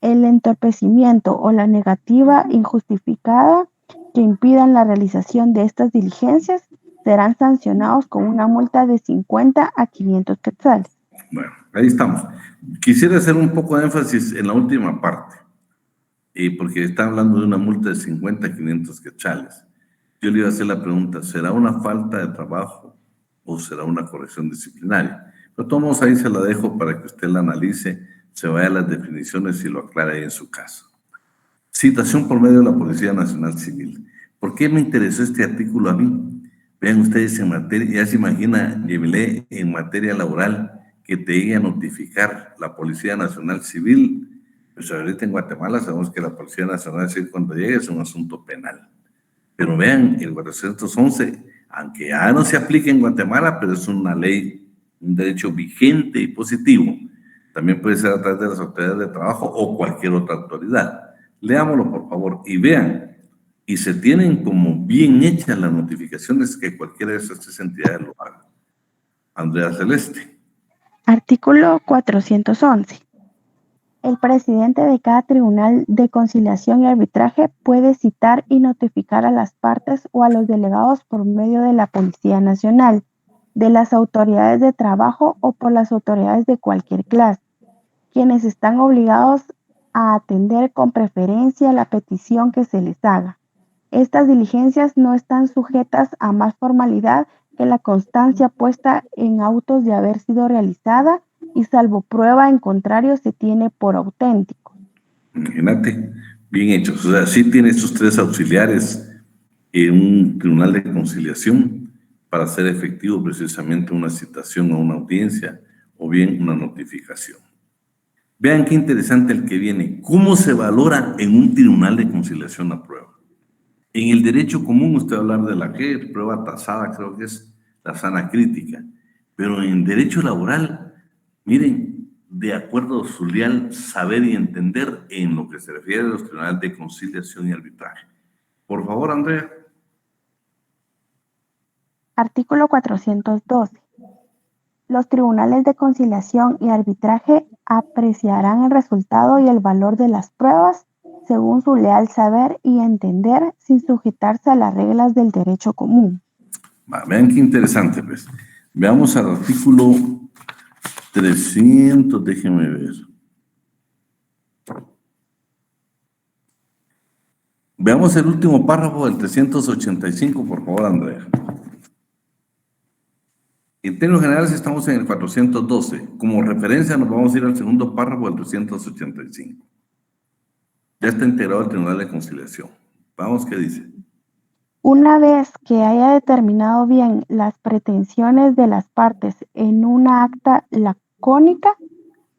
El entorpecimiento o la negativa injustificada que impidan la realización de estas diligencias serán sancionados con una multa de 50 a 500 quetzales. Bueno, ahí estamos. Quisiera hacer un poco de énfasis en la última parte, porque está hablando de una multa de 50 a 500 quetzales. Yo le iba a hacer la pregunta, ¿será una falta de trabajo o será una corrección disciplinaria? Pero todos ahí se la dejo para que usted la analice, se vaya a las definiciones y lo aclare ahí en su caso. Citación por medio de la Policía Nacional Civil. ¿Por qué me interesó este artículo a mí? Vean ustedes en materia, ya se imagina, Yemile, en materia laboral, que te llegue a notificar la Policía Nacional Civil. Pues ahorita en Guatemala sabemos que la Policía Nacional Civil cuando llega es un asunto penal. Pero vean, el 411, aunque ya no se aplica en Guatemala, pero es una ley, un derecho vigente y positivo. También puede ser a través de las autoridades de trabajo o cualquier otra autoridad. Leámoslo, por favor, y vean. Y se tienen como bien hechas las notificaciones que cualquiera de esas tres entidades lo haga. Andrea Celeste. Artículo 411. El presidente de cada tribunal de conciliación y arbitraje puede citar y notificar a las partes o a los delegados por medio de la Policía Nacional, de las autoridades de trabajo o por las autoridades de cualquier clase, quienes están obligados a atender con preferencia la petición que se les haga. Estas diligencias no están sujetas a más formalidad que la constancia puesta en autos de haber sido realizada y salvo prueba en contrario se tiene por auténtico. Imagínate, bien hechos. O sea, sí tiene estos tres auxiliares en un tribunal de conciliación para hacer efectivo precisamente una citación a una audiencia o bien una notificación. Vean qué interesante el que viene. ¿Cómo se valora en un tribunal de conciliación la prueba? En el derecho común usted va a hablar de la prueba tasada, creo que es la sana crítica, pero en derecho laboral, miren, de acuerdo a su leal saber y entender en lo que se refiere a los tribunales de conciliación y arbitraje. Por favor, Andrea. Artículo 412. Los tribunales de conciliación y arbitraje apreciarán el resultado y el valor de las pruebas según su leal saber y entender, sin sujetarse a las reglas del derecho común. Vean qué interesante, pues. Veamos al artículo 300, déjenme ver. Veamos el último párrafo del 385, por favor, Andrea. En términos generales estamos en el 412. Como referencia nos vamos a ir al segundo párrafo del 385. Ya está integrado el Tribunal de Conciliación. Vamos, ¿qué dice? Una vez que haya determinado bien las pretensiones de las partes en una acta lacónica,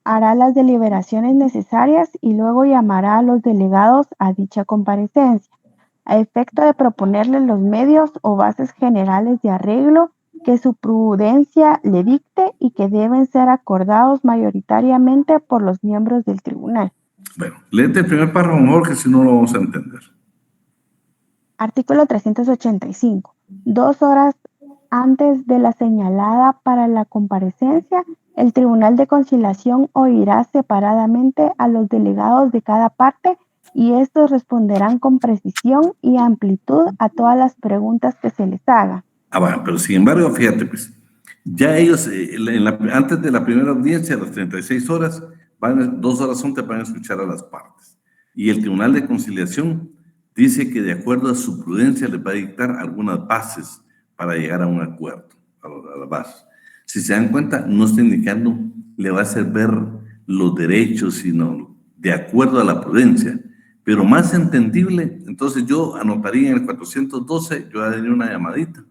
hará las deliberaciones necesarias y luego llamará a los delegados a dicha comparecencia, a efecto de proponerles los medios o bases generales de arreglo que su prudencia le dicte y que deben ser acordados mayoritariamente por los miembros del tribunal. Bueno, léete el primer párrafo mejor, que si no lo vamos a entender. Artículo 385. 2 horas antes de la señalada para la comparecencia, el Tribunal de Conciliación oirá separadamente a los delegados de cada parte y estos responderán con precisión y amplitud a todas las preguntas que se les haga. Bueno, pero sin embargo, fíjate, pues, ya ellos, antes de la primera audiencia, a las 36 horas, 2 horas antes van a escuchar a las partes. Y el Tribunal de Conciliación dice que de acuerdo a su prudencia le va a dictar algunas bases para llegar a un acuerdo, a las bases. Si se dan cuenta, no está indicando, le va a hacer ver los derechos, sino de acuerdo a la prudencia. Pero más entendible, entonces yo anotaría en el 412, yo daría una llamadita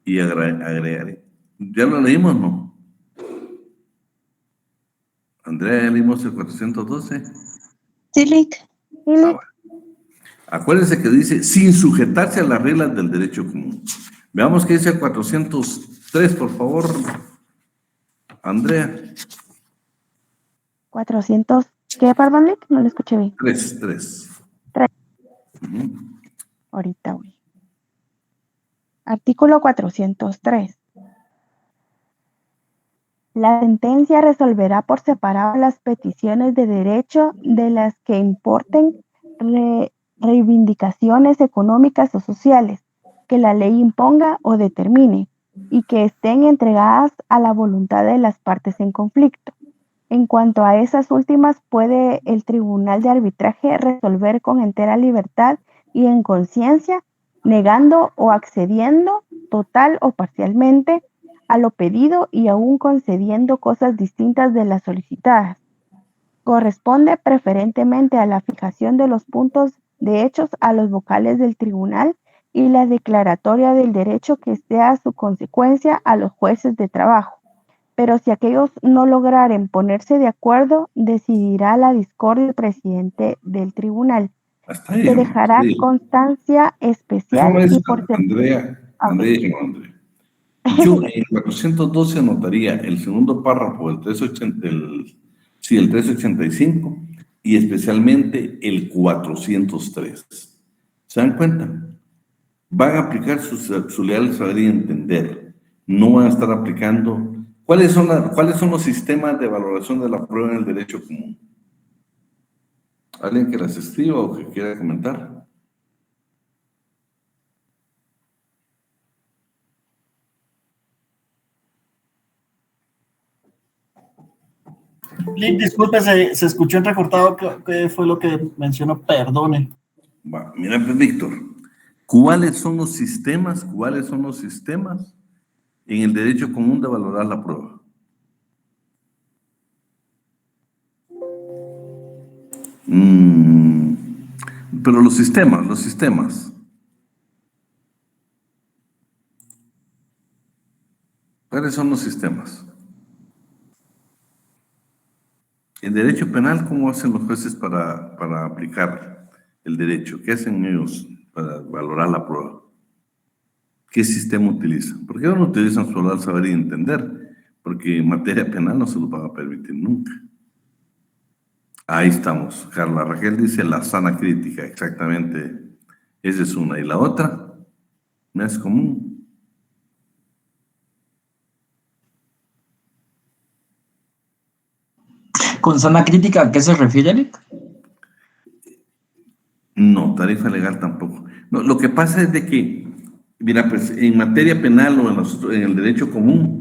y agregaré. ¿Ya lo leímos, no? Andrea, ¿ya leímos el 412? Sí, Lick. Bueno. Acuérdense que dice, sin sujetarse a las reglas del derecho común. Veamos qué dice el 403, por favor. Andrea. 400, ¿qué, perdón, Lick? No lo escuché bien. 3. Ahorita voy. Artículo 403. La sentencia resolverá por separado las peticiones de derecho de las que importen reivindicaciones económicas o sociales que la ley imponga o determine y que estén entregadas a la voluntad de las partes en conflicto. En cuanto a esas últimas, puede el Tribunal de Arbitraje resolver con entera libertad y en conciencia, negando o accediendo total o parcialmente a lo pedido y aún concediendo cosas distintas de las solicitadas. Corresponde preferentemente a la fijación de los puntos de hechos a los vocales del tribunal y la declaratoria del derecho que sea su consecuencia a los jueces de trabajo. Pero si aquellos no lograren ponerse de acuerdo, decidirá la discordia el presidente del tribunal. Se dejará constancia especial y por Andrea. Yo en 412 anotaría el segundo párrafo, el 385 y especialmente el 403. ¿Se dan cuenta? Van a aplicar su leal saber y entender. No van a estar aplicando. ¿Cuáles son los sistemas de valoración de la prueba en el derecho común? ¿Alguien que las escriba o que quiera comentar? Link, disculpe, se escuchó entrecortado. ¿Qué fue lo que mencionó? Perdone. Mira, pues, Víctor, ¿cuáles son los sistemas en el derecho común de valorar la prueba? Pero los sistemas. ¿Cuáles son los sistemas? En derecho penal, ¿cómo hacen los jueces para aplicar el derecho? ¿Qué hacen ellos para valorar la prueba? ¿Qué sistema utilizan? ¿Por qué no utilizan su leal saber y entender? Porque en materia penal no se los van a permitir nunca. Ahí estamos. Carla Raquel dice la sana crítica, exactamente. Esa es una. ¿Y la otra? ¿No es común? ¿Con sana crítica a qué se refiere, Lick? No, tarifa legal tampoco. No, lo que pasa es de que, mira, pues en materia penal o en el derecho común,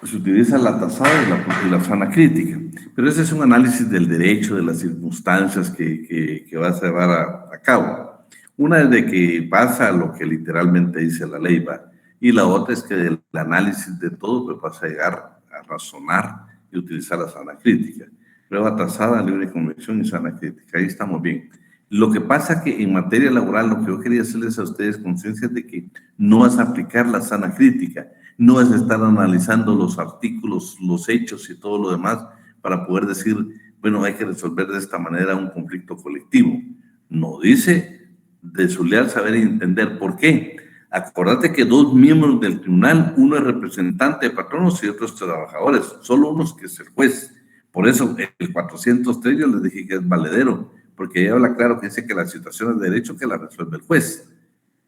se utiliza la tasada y la sana crítica. Pero ese es un análisis del derecho, de las circunstancias que vas a llevar a cabo. Una es de que pasa lo que literalmente dice la ley, ¿va? Y la otra es que del análisis de todo, pues vas a llegar a razonar y utilizar la sana crítica. Prueba tasada, libre convicción y sana crítica. Ahí estamos bien. Lo que pasa que en materia laboral, lo que yo quería hacerles a ustedes conciencia de que no vas a aplicar la sana crítica, no es estar analizando los artículos, los hechos y todo lo demás para poder decir, bueno, hay que resolver de esta manera un conflicto colectivo. No dice de su leal saber y entender. ¿Por qué? Acordate que dos miembros del tribunal, uno es representante de patronos y otro es trabajadores, solo uno que es el juez. Por eso el 403 yo les dije que es valedero, porque ahí habla claro que dice que las situaciones de derecho que la resuelve el juez.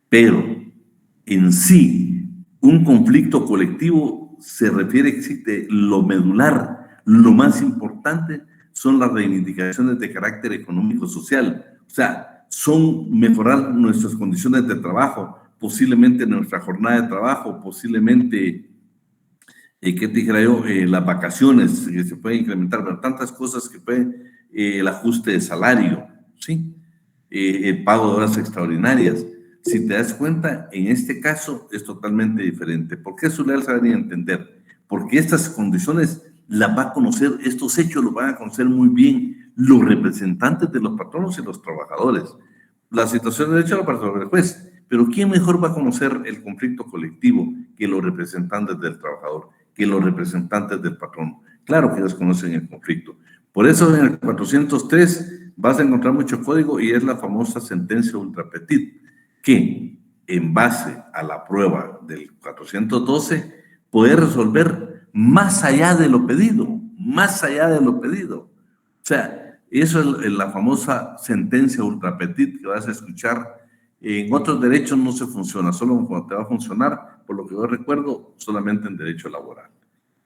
Pero en sí, un conflicto colectivo se refiere, existe lo medular, lo más importante son las reivindicaciones de carácter económico-social. O sea, son mejorar nuestras condiciones de trabajo, posiblemente nuestra jornada de trabajo, posiblemente, ¿qué te dijera yo? Las vacaciones que se pueden incrementar, pero tantas cosas que pueden el ajuste de salario, ¿sí? El pago de horas extraordinarias. Si te das cuenta, en este caso es totalmente diferente. ¿Por qué su leal saber y entender? Porque estas condiciones las va a conocer, estos hechos los van a conocer muy bien los representantes de los patronos y los trabajadores. La situación de hecho la para resolver el juez, pero ¿quién mejor va a conocer el conflicto colectivo que los representantes del trabajador, que los representantes del patrón? Claro que ellos conocen el conflicto. Por eso en el 403 vas a encontrar mucho código y es la famosa sentencia ultra petit, que en base a la prueba del 412 puede resolver más allá de lo pedido, más allá de lo pedido. O sea, eso es la famosa sentencia ultra petit que vas a escuchar. En otros derechos no se funciona, solo cuando te va a funcionar, por lo que yo recuerdo, solamente en derecho laboral,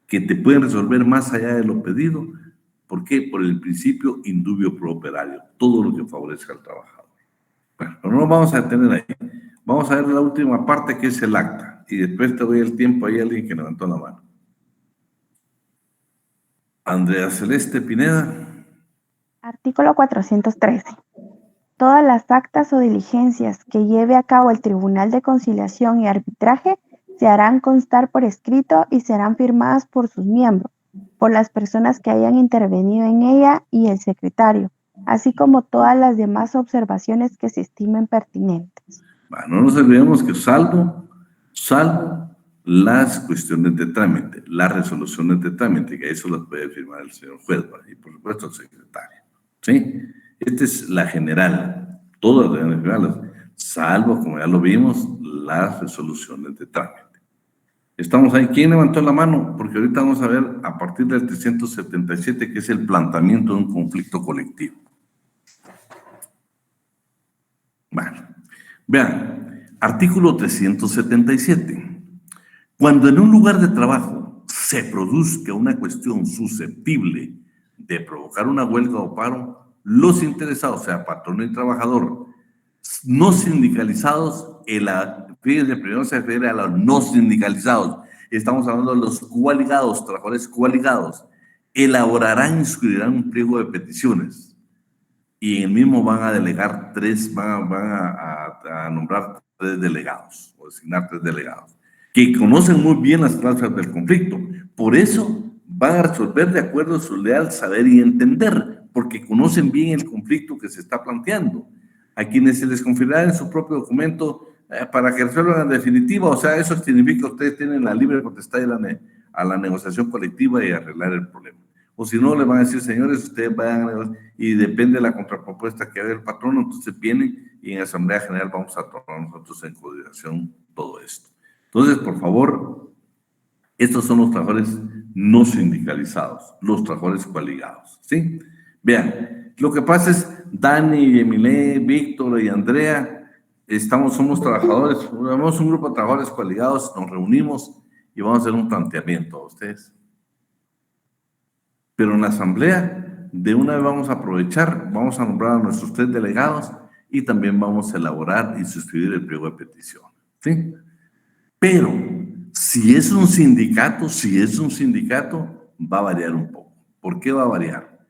que te pueden resolver más allá de lo pedido. ¿Por qué? Por el principio indubio pro operario, todo lo que favorezca al trabajador. Bueno, pero no nos vamos a detener ahí. Vamos a ver la última parte, que es el acta, y después te doy el tiempo. Ahí alguien que levantó la mano. Andrea Celeste Pineda. Artículo 413. Todas las actas o diligencias que lleve a cabo el Tribunal de Conciliación y Arbitraje se harán constar por escrito y serán firmadas por sus miembros, por las personas que hayan intervenido en ella y el secretario, así como todas las demás observaciones que se estimen pertinentes. Bueno, no nos olvidemos que salvo las cuestiones de trámite, las resoluciones de trámite, que eso las puede firmar el señor juez y por supuesto el secretario, ¿sí? Esta es la general, todas las generales, salvo, como ya lo vimos, las resoluciones de trámite. Estamos ahí. ¿Quién levantó la mano? Porque ahorita vamos a ver a partir del 377, que es el planteamiento de un conflicto colectivo. Bueno, vean, artículo 377. Cuando en un lugar de trabajo se produzca una cuestión susceptible de provocar una huelga o paro, los interesados, o sea, patrón y trabajador, no sindicalizados, fíjense, primero se refiere a los no sindicalizados, estamos hablando de los coaligados, trabajadores coaligados, elaborarán y inscribirán un pliego de peticiones y en el mismo van a delegar van a nombrar 3 delegados o designar 3 delegados que conocen muy bien las cláusulas del conflicto. Por eso van a resolver de acuerdo a su leal saber y entender, porque conocen bien el conflicto que se está planteando. A quienes se les confiará en su propio documento para que resuelvan en definitiva, o sea, eso significa que ustedes tienen la libre potestad a la negociación colectiva y arreglar el problema. O si no, le van a decir, señores, ustedes vayan a negociar, y depende de la contrapropuesta que haga el patrón, entonces vienen y en Asamblea General vamos a tomar nosotros en consideración todo esto. Entonces, por favor, estos son los trabajadores no sindicalizados, los trabajadores coaligados, ¿sí? Vean, lo que pasa es, Dani, Emilé, Víctor y Andrea, somos trabajadores, somos un grupo de trabajadores coaligados, nos reunimos y vamos a hacer un planteamiento a ustedes. Pero en la asamblea, de una vez vamos a aprovechar, vamos a nombrar a nuestros 3 delegados y también vamos a elaborar y suscribir el pliego de petición, ¿sí? Pero si es un sindicato, va a variar un poco. ¿Por qué va a variar?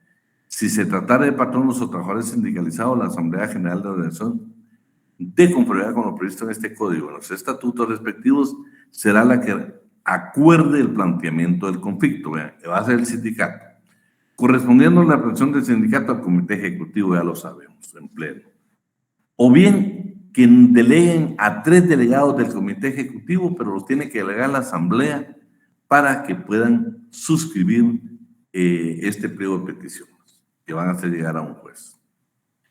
Si se tratara de patronos o trabajadores sindicalizados, la Asamblea General de la Organización, de conformidad con lo previsto en este código, en los estatutos respectivos, será la que acuerde el planteamiento del conflicto. Vean, va a ser el sindicato. Correspondiendo a la presión del sindicato al comité ejecutivo, ya lo sabemos, en pleno. O bien que deleguen a 3 delegados del comité ejecutivo, pero los tiene que delegar la asamblea para que puedan suscribir este pliego de peticiones que van a hacer llegar a un juez.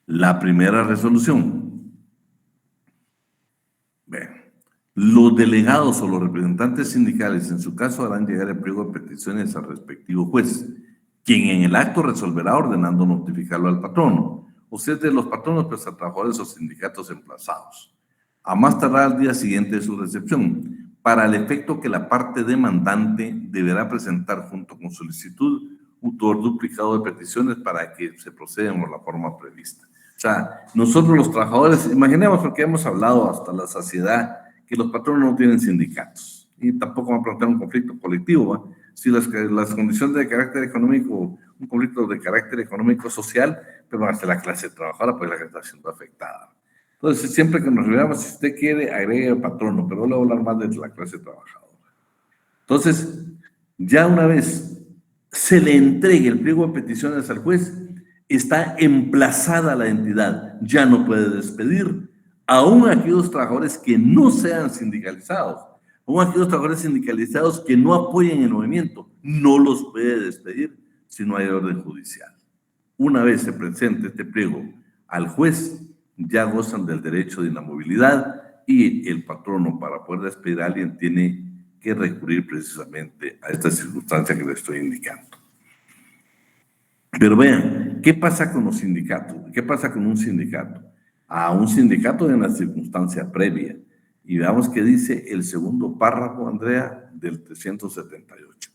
La primera resolución. Bien, los delegados o los representantes sindicales, en su caso, harán llegar el pliego de peticiones al respectivo juez, quien en el acto resolverá ordenando notificarlo al patrono. Usted de los patronos, pues a trabajadores o sindicatos emplazados, a más tardar al día siguiente de su recepción, para el efecto que la parte demandante deberá presentar junto con solicitud un duplicado de peticiones para que se proceda por la forma prevista. O sea, nosotros los trabajadores, imaginemos, porque hemos hablado hasta la saciedad, que los patronos no tienen sindicatos y tampoco van a plantear un conflicto colectivo, ¿va? Si las condiciones de carácter económico un conflicto de carácter económico-social, pero hasta la clase trabajadora, pues la que está siendo afectada. Entonces, siempre que nos reunamos, si usted quiere, agregue el patrono, pero le voy a hablar más de la clase trabajadora. Entonces, ya una vez se le entregue el pliego de peticiones al juez, está emplazada la entidad, ya no puede despedir, aún aquellos trabajadores que no sean sindicalizados, aún aquellos trabajadores sindicalizados que no apoyen el movimiento, no los puede despedir si no hay orden judicial. Una vez se presente este pliego al juez, ya gozan del derecho de inamovilidad y el patrono, para poder despedir a alguien, tiene que recurrir precisamente a esta circunstancia que le estoy indicando. Pero vean, ¿qué pasa con los sindicatos? ¿Qué pasa con un sindicato? A un sindicato de una circunstancia previa. Y veamos qué dice el segundo párrafo, Andrea, del 378.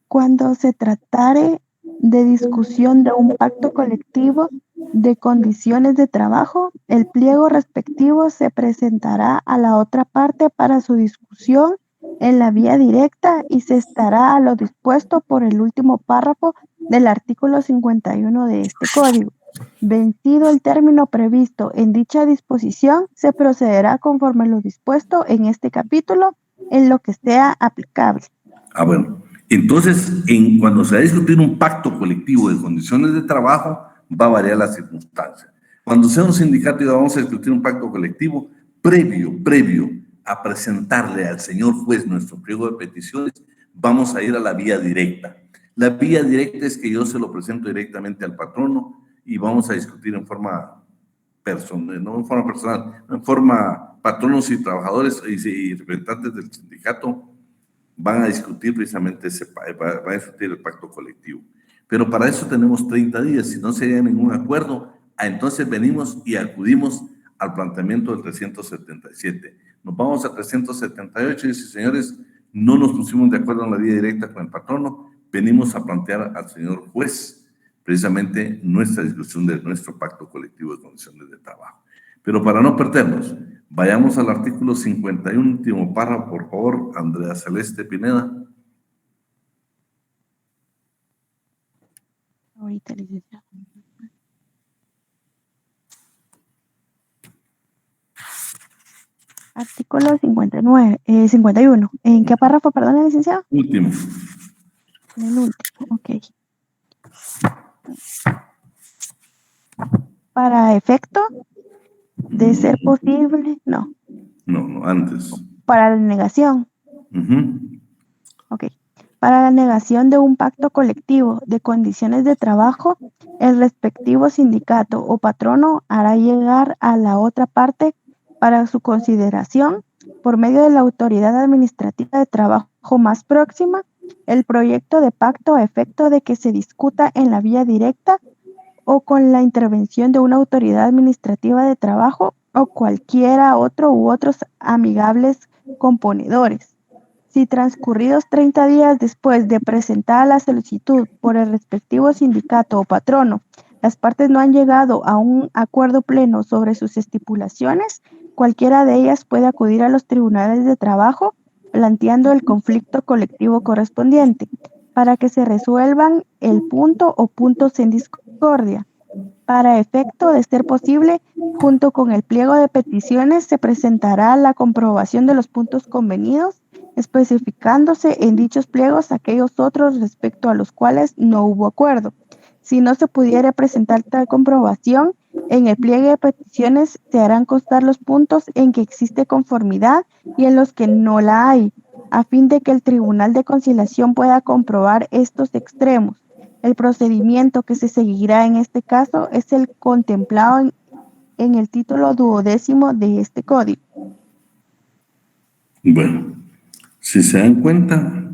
Cuando se tratare de discusión de un pacto colectivo de condiciones de trabajo, el pliego respectivo se presentará a la otra parte para su discusión en la vía directa y se estará a lo dispuesto por el último párrafo del artículo 51 de este código. Vencido el término previsto en dicha disposición, se procederá conforme lo dispuesto en este capítulo en lo que sea aplicable. Bueno. Entonces, cuando se va a discutir un pacto colectivo de condiciones de trabajo, va a variar la circunstancia. Cuando sea un sindicato y vamos a discutir un pacto colectivo, previo a presentarle al señor juez nuestro pliego de peticiones, vamos a ir a la vía directa. La vía directa es que yo se lo presento directamente al patrono y vamos a discutir en forma personal, no en forma personal, en forma patronos y trabajadores y representantes del sindicato van a discutir precisamente va a discutir el pacto colectivo. Pero para eso tenemos 30 días. Si no se llega a ningún acuerdo, entonces venimos y acudimos al planteamiento del 377. Nos vamos a 378 y dice, señores, no nos pusimos de acuerdo en la vía directa con el patrono, venimos a plantear al señor juez precisamente nuestra discusión de nuestro pacto colectivo de condiciones de trabajo. Pero para no perdernos, vayamos al artículo 51, último párrafo, por favor, Andrea Celeste Pineda. Ahorita, licenciado. Artículo 51. ¿En qué párrafo, perdón, licenciado? Último. En el último, ok. Para efecto de ser posible, no. No, antes. Para la negación. Ok. Para la negación de un pacto colectivo de condiciones de trabajo, el respectivo sindicato o patrono hará llegar a la otra parte para su consideración, por medio de la autoridad administrativa de trabajo más próxima, el proyecto de pacto a efecto de que se discuta en la vía directa o con la intervención de una autoridad administrativa de trabajo o cualquiera otro u otros amigables componedores. Si transcurridos 30 días después de presentada la solicitud por el respectivo sindicato o patrono, las partes no han llegado a un acuerdo pleno sobre sus estipulaciones, cualquiera de ellas puede acudir a los tribunales de trabajo planteando el conflicto colectivo correspondiente para que se resuelvan el punto o puntos en discordia. Para efecto de ser posible, junto con el pliego de peticiones se presentará la comprobación de los puntos convenidos, especificándose en dichos pliegos aquellos otros respecto a los cuales no hubo acuerdo. Si no se pudiera presentar tal comprobación, en el pliegue de peticiones se harán constar los puntos en que existe conformidad y en los que no la hay, a fin de que el Tribunal de Conciliación pueda comprobar estos extremos. El procedimiento que se seguirá en este caso es el contemplado en el título 12º de este código. Bueno, si se dan cuenta,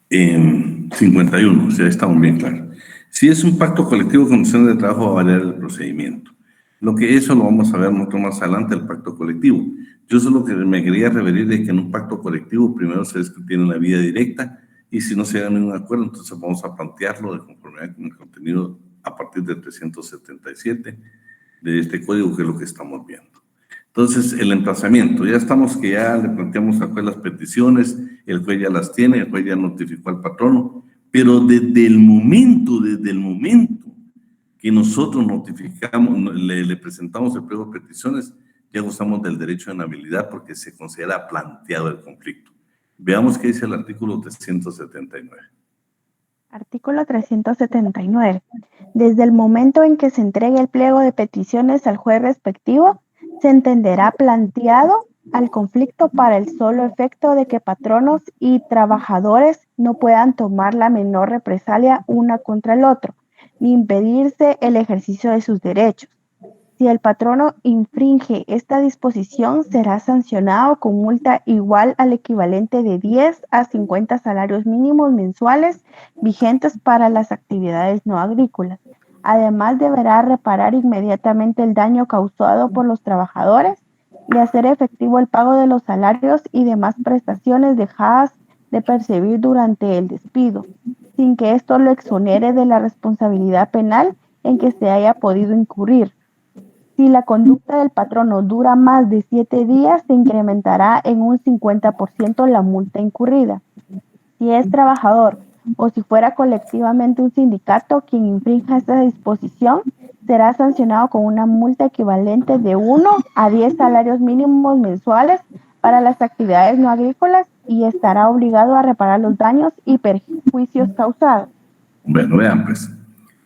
en 51, o sea, estamos bien claros. Si es un pacto colectivo de condiciones de trabajo, va a variar el procedimiento. Eso lo vamos a ver mucho más adelante, el pacto colectivo. Yo solo que me quería referir de que en un pacto colectivo primero se discute en la vía directa y si no se llega a ningún acuerdo, entonces vamos a plantearlo de conformidad con el contenido a partir del 377 de este código, que es lo que estamos viendo. Entonces, el emplazamiento, ya estamos que ya le planteamos al juez las peticiones, el juez ya las tiene, el juez ya notificó al patrono, pero desde el momento que nosotros notificamos, le presentamos el pliego de peticiones, ya gozamos del derecho de inhabilidad porque se considera planteado el conflicto. Veamos qué dice el artículo 379. Artículo 379. Desde el momento en que se entregue el pliego de peticiones al juez respectivo, se entenderá planteado al conflicto para el solo efecto de que patronos y trabajadores no puedan tomar la menor represalia una contra el otro, ni impedirse el ejercicio de sus derechos. Si el patrono infringe esta disposición, será sancionado con multa igual al equivalente de 10 a 50 salarios mínimos mensuales vigentes para las actividades no agrícolas. Además, deberá reparar inmediatamente el daño causado por los trabajadores y hacer efectivo el pago de los salarios y demás prestaciones dejadas de percibir durante el despido, sin que esto lo exonere de la responsabilidad penal en que se haya podido incurrir. Si la conducta del patrono dura más de 7 días, se incrementará en un 50% la multa incurrida. Si es trabajador o si fuera colectivamente un sindicato quien infrinja esta disposición, será sancionado con una multa equivalente de 1 a 10 salarios mínimos mensuales para las actividades no agrícolas y estará obligado a reparar los daños y perjuicios causados. Bueno, vean pues.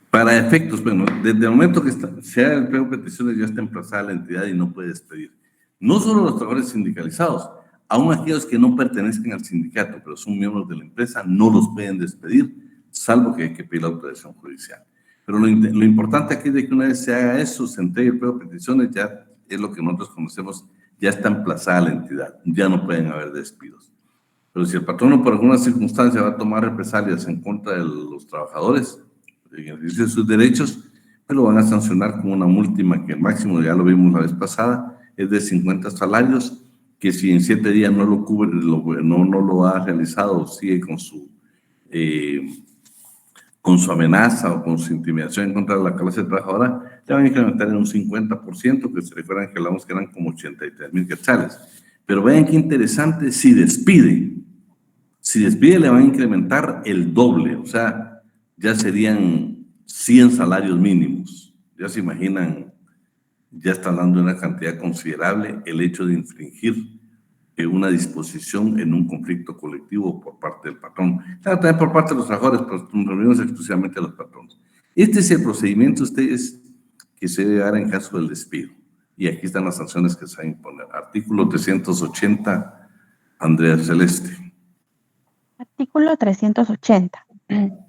Para efectos, bueno, desde el momento que sea el pliego de peticiones ya está emplazada la entidad y no puede despedir. No solo los trabajadores sindicalizados, aún aquellos que no pertenezcan al sindicato, pero son miembros de la empresa, no los pueden despedir, salvo que hay que pedir la autorización judicial. Pero lo importante aquí es de que una vez se haga eso, se entregue el pliego de peticiones, ya es lo que nosotros conocemos, ya está emplazada la entidad, ya no pueden haber despidos. Pero si el patrono por alguna circunstancia va a tomar represalias en contra de los trabajadores, en ejercicio de sus derechos, pues lo van a sancionar con una múltima que el máximo, ya lo vimos la vez pasada, es de 50 salarios, que si en 7 días no lo cubre, no lo ha realizado, sigue con su amenaza o con su intimidación en contra de la clase trabajadora, ya van a incrementar en un 50%, que se recuerdan que hablamos que eran como 83,000 quetzales. Pero vean qué interesante, si despide le van a incrementar el doble, o sea, ya serían 100 salarios mínimos. Ya se imaginan, ya está hablando de una cantidad considerable el hecho de infringir una disposición en un conflicto colectivo por parte del patrón. Claro, también por parte de los trabajadores, pero nos reunimos exclusivamente a los patrones. Este es el procedimiento, ustedes, que se debe dar en caso del despido. Y aquí están las sanciones que se van a imponer. Artículo 380, Andrea Celeste. Artículo 380.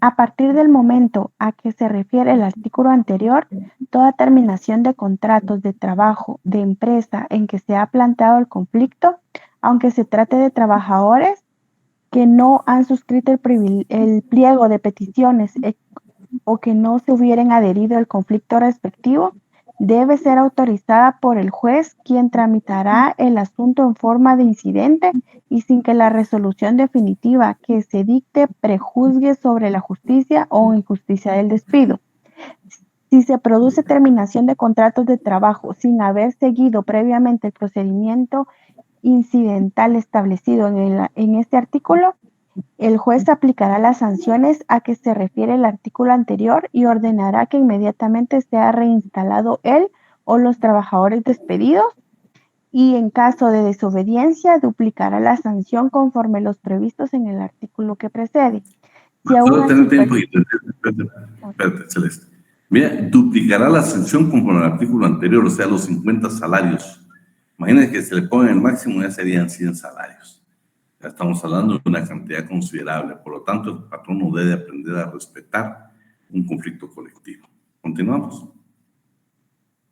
A partir del momento a que se refiere el artículo anterior, toda terminación de contratos de trabajo de empresa en que se ha planteado el conflicto, aunque se trate de trabajadores que no han suscrito el pliego de peticiones o que no se hubieran adherido al conflicto respectivo, debe ser autorizada por el juez, quien tramitará el asunto en forma de incidente y sin que la resolución definitiva que se dicte prejuzgue sobre la justicia o injusticia del despido. Si se produce terminación de contratos de trabajo sin haber seguido previamente el procedimiento incidental establecido en este artículo, el juez aplicará las sanciones a que se refiere el artículo anterior y ordenará que inmediatamente sea reinstalado él o los trabajadores despedidos, y en caso de desobediencia duplicará la sanción conforme los previstos en el artículo que precede. Si aún Solo tener tiempo, espérate, Celeste. Mira, duplicará la sanción conforme al artículo anterior, o sea, los 50 salarios. Imagínense que se le pongan el máximo, ya serían 100 salarios. Ya estamos hablando de una cantidad considerable. Por lo tanto, el patrón no debe aprender a respetar un conflicto colectivo. Continuamos.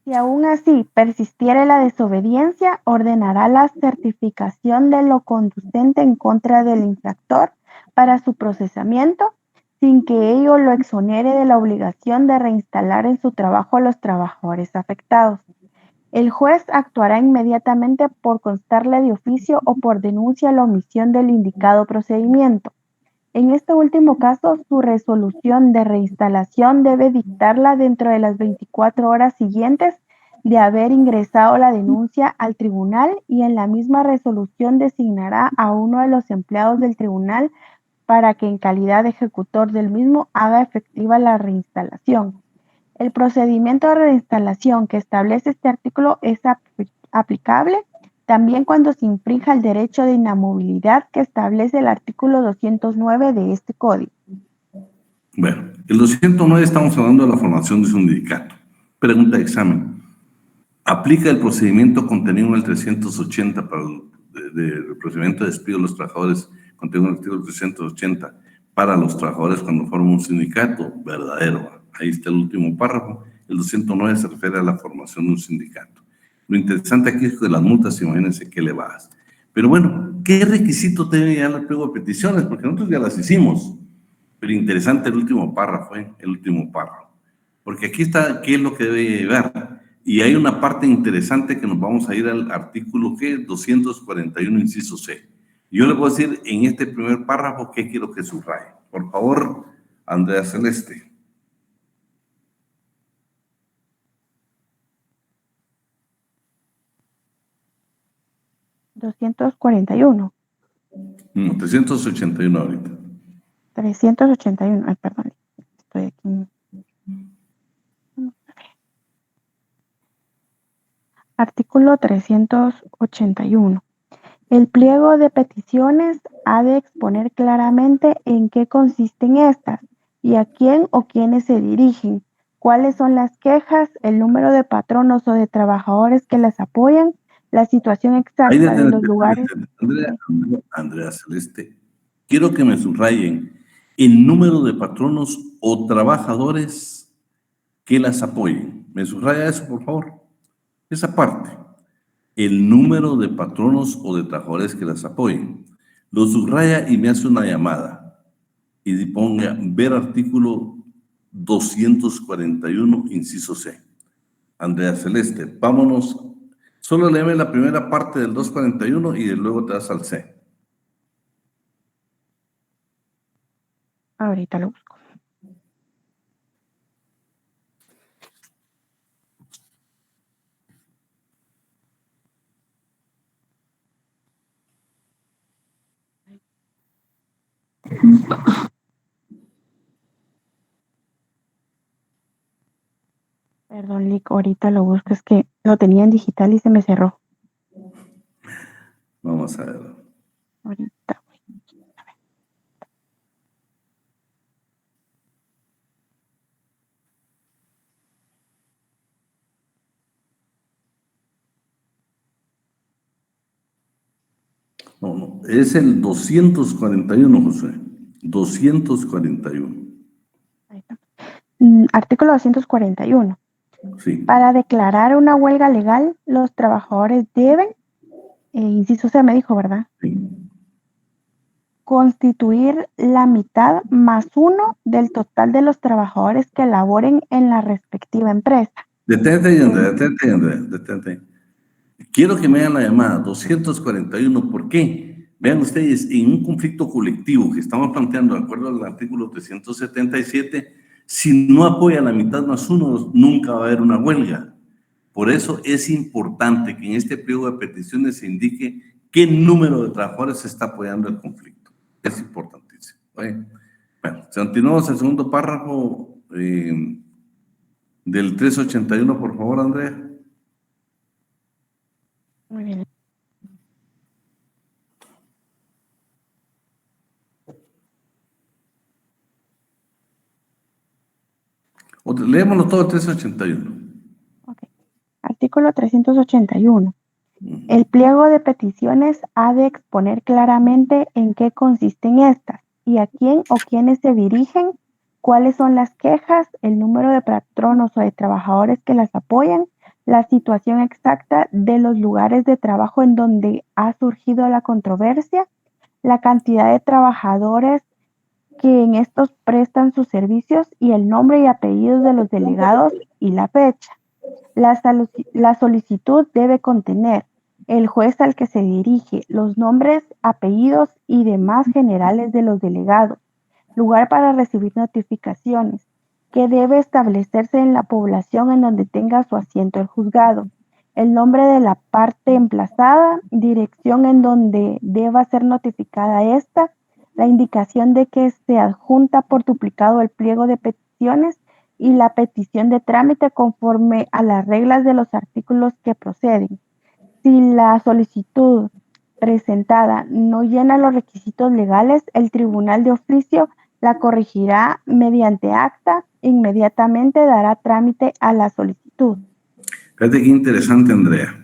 Si aún así persistiere la desobediencia, ordenará la certificación de lo conducente en contra del infractor para su procesamiento, sin que ello lo exonere de la obligación de reinstalar en su trabajo a los trabajadores afectados. El juez actuará inmediatamente por constarle de oficio o por denuncia la omisión del indicado procedimiento. En este último caso, su resolución de reinstalación debe dictarla dentro de las 24 horas siguientes de haber ingresado la denuncia al tribunal y en la misma resolución designará a uno de los empleados del tribunal para que en calidad de ejecutor del mismo haga efectiva la reinstalación. El procedimiento de reinstalación que establece este artículo es aplicable también cuando se infrinja el derecho de inamovilidad que establece el artículo 209 de este código. Bueno, el 209 estamos hablando de la formación de un sindicato. Pregunta de examen. ¿Aplica el procedimiento contenido en el 380 para el procedimiento de despido de los trabajadores contenido en el artículo 380 para los trabajadores cuando forman un sindicato? Verdadero. Ahí está el último párrafo. El 209 se refiere a la formación de un sindicato. Lo interesante aquí es que las multas, imagínense qué elevadas. Pero bueno, ¿qué requisito debe llevar el pliego de peticiones? Porque nosotros ya las hicimos. Pero interesante el último párrafo, el último párrafo. Porque aquí está qué es lo que debe llevar. Y hay una parte interesante que nos vamos a ir al artículo 241, inciso C. Yo le voy a decir en este primer párrafo qué quiero que subraye. Por favor, Andrea Celeste. ¿241? No, 381 ahorita. 381, ay, perdón, estoy aquí. Artículo 381. El pliego de peticiones ha de exponer claramente en qué consisten estas y a quién o quiénes se dirigen, cuáles son las quejas, el número de patronos o de trabajadores que las apoyan, la situación exacta de los lugares. Andrea Celeste, quiero que me subrayen el número de patronos o trabajadores que las apoyen. ¿Me subraya eso, por favor? Esa parte. El número de patronos o de trabajadores que las apoyen. Lo subraya y me hace una llamada. Y ponga ver artículo 241, inciso C. Andrea Celeste, vámonos. Solo léeme la primera parte del 241 y luego te vas al C. Ahorita lo busco. Perdón, Lick, ahorita lo busco, es que lo tenía en digital y se me cerró. Vamos a ver. Ahorita. No, es el 241, José. 241. Ahí está. Artículo 241. Sí. Para declarar una huelga legal, los trabajadores deben, inciso C me dijo, ¿verdad? Sí. Constituir la mitad más uno del total de los trabajadores que laboren en la respectiva empresa. Detente, detente. Quiero que me hagan la llamada 241. ¿Por qué? Vean ustedes, en un conflicto colectivo que estamos planteando de acuerdo al artículo 377, si no apoya la mitad más uno, nunca va a haber una huelga. Por eso es importante que en este pliego de peticiones se indique qué número de trabajadores se está apoyando el conflicto. Es importantísimo. Bueno, continuamos el segundo párrafo del 381, por favor, Andrea. Muy bien. Leémoslo todo el 381. Okay. Artículo 381. El pliego de peticiones ha de exponer claramente en qué consisten estas y a quién o quiénes se dirigen, cuáles son las quejas, el número de patronos o de trabajadores que las apoyan, la situación exacta de los lugares de trabajo en donde ha surgido la controversia, la cantidad de trabajadores que en estos prestan sus servicios y el nombre y apellidos de los delegados y la fecha. La solicitud debe contener el juez al que se dirige, los nombres, apellidos y demás generales de los delegados, lugar para recibir notificaciones, que debe establecerse en la población en donde tenga su asiento el juzgado, el nombre de la parte emplazada, dirección en donde deba ser notificada esta, la indicación de que se adjunta por duplicado el pliego de peticiones y la petición de trámite conforme a las reglas de los artículos que proceden. Si la solicitud presentada no llena los requisitos legales, el tribunal de oficio la corregirá mediante acta, inmediatamente dará trámite a la solicitud. Fíjate qué interesante, Andrea.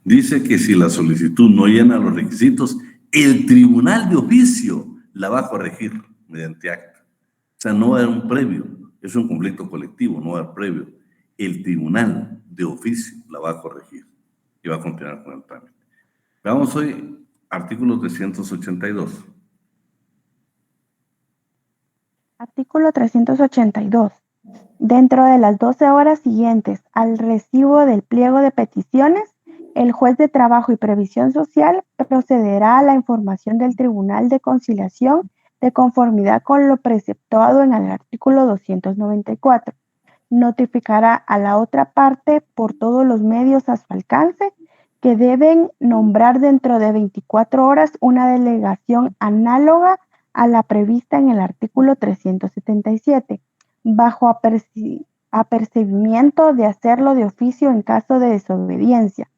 Dice que si la solicitud no llena los requisitos, el tribunal de oficio la va a corregir mediante acta. O sea, no va a haber un previo. Es un conflicto colectivo, no va a haber previo. El tribunal de oficio la va a corregir y va a continuar con el trámite. Veamos hoy artículo 382. Artículo 382. Dentro de las 12 horas siguientes al recibo del pliego de peticiones, el juez de trabajo y previsión social procederá a la información del Tribunal de Conciliación de conformidad con lo preceptuado en el artículo 294. Notificará a la otra parte por todos los medios a su alcance que deben nombrar dentro de 24 horas una delegación análoga a la prevista en el artículo 377, bajo apercibimiento de hacerlo de oficio en caso de desobediencia.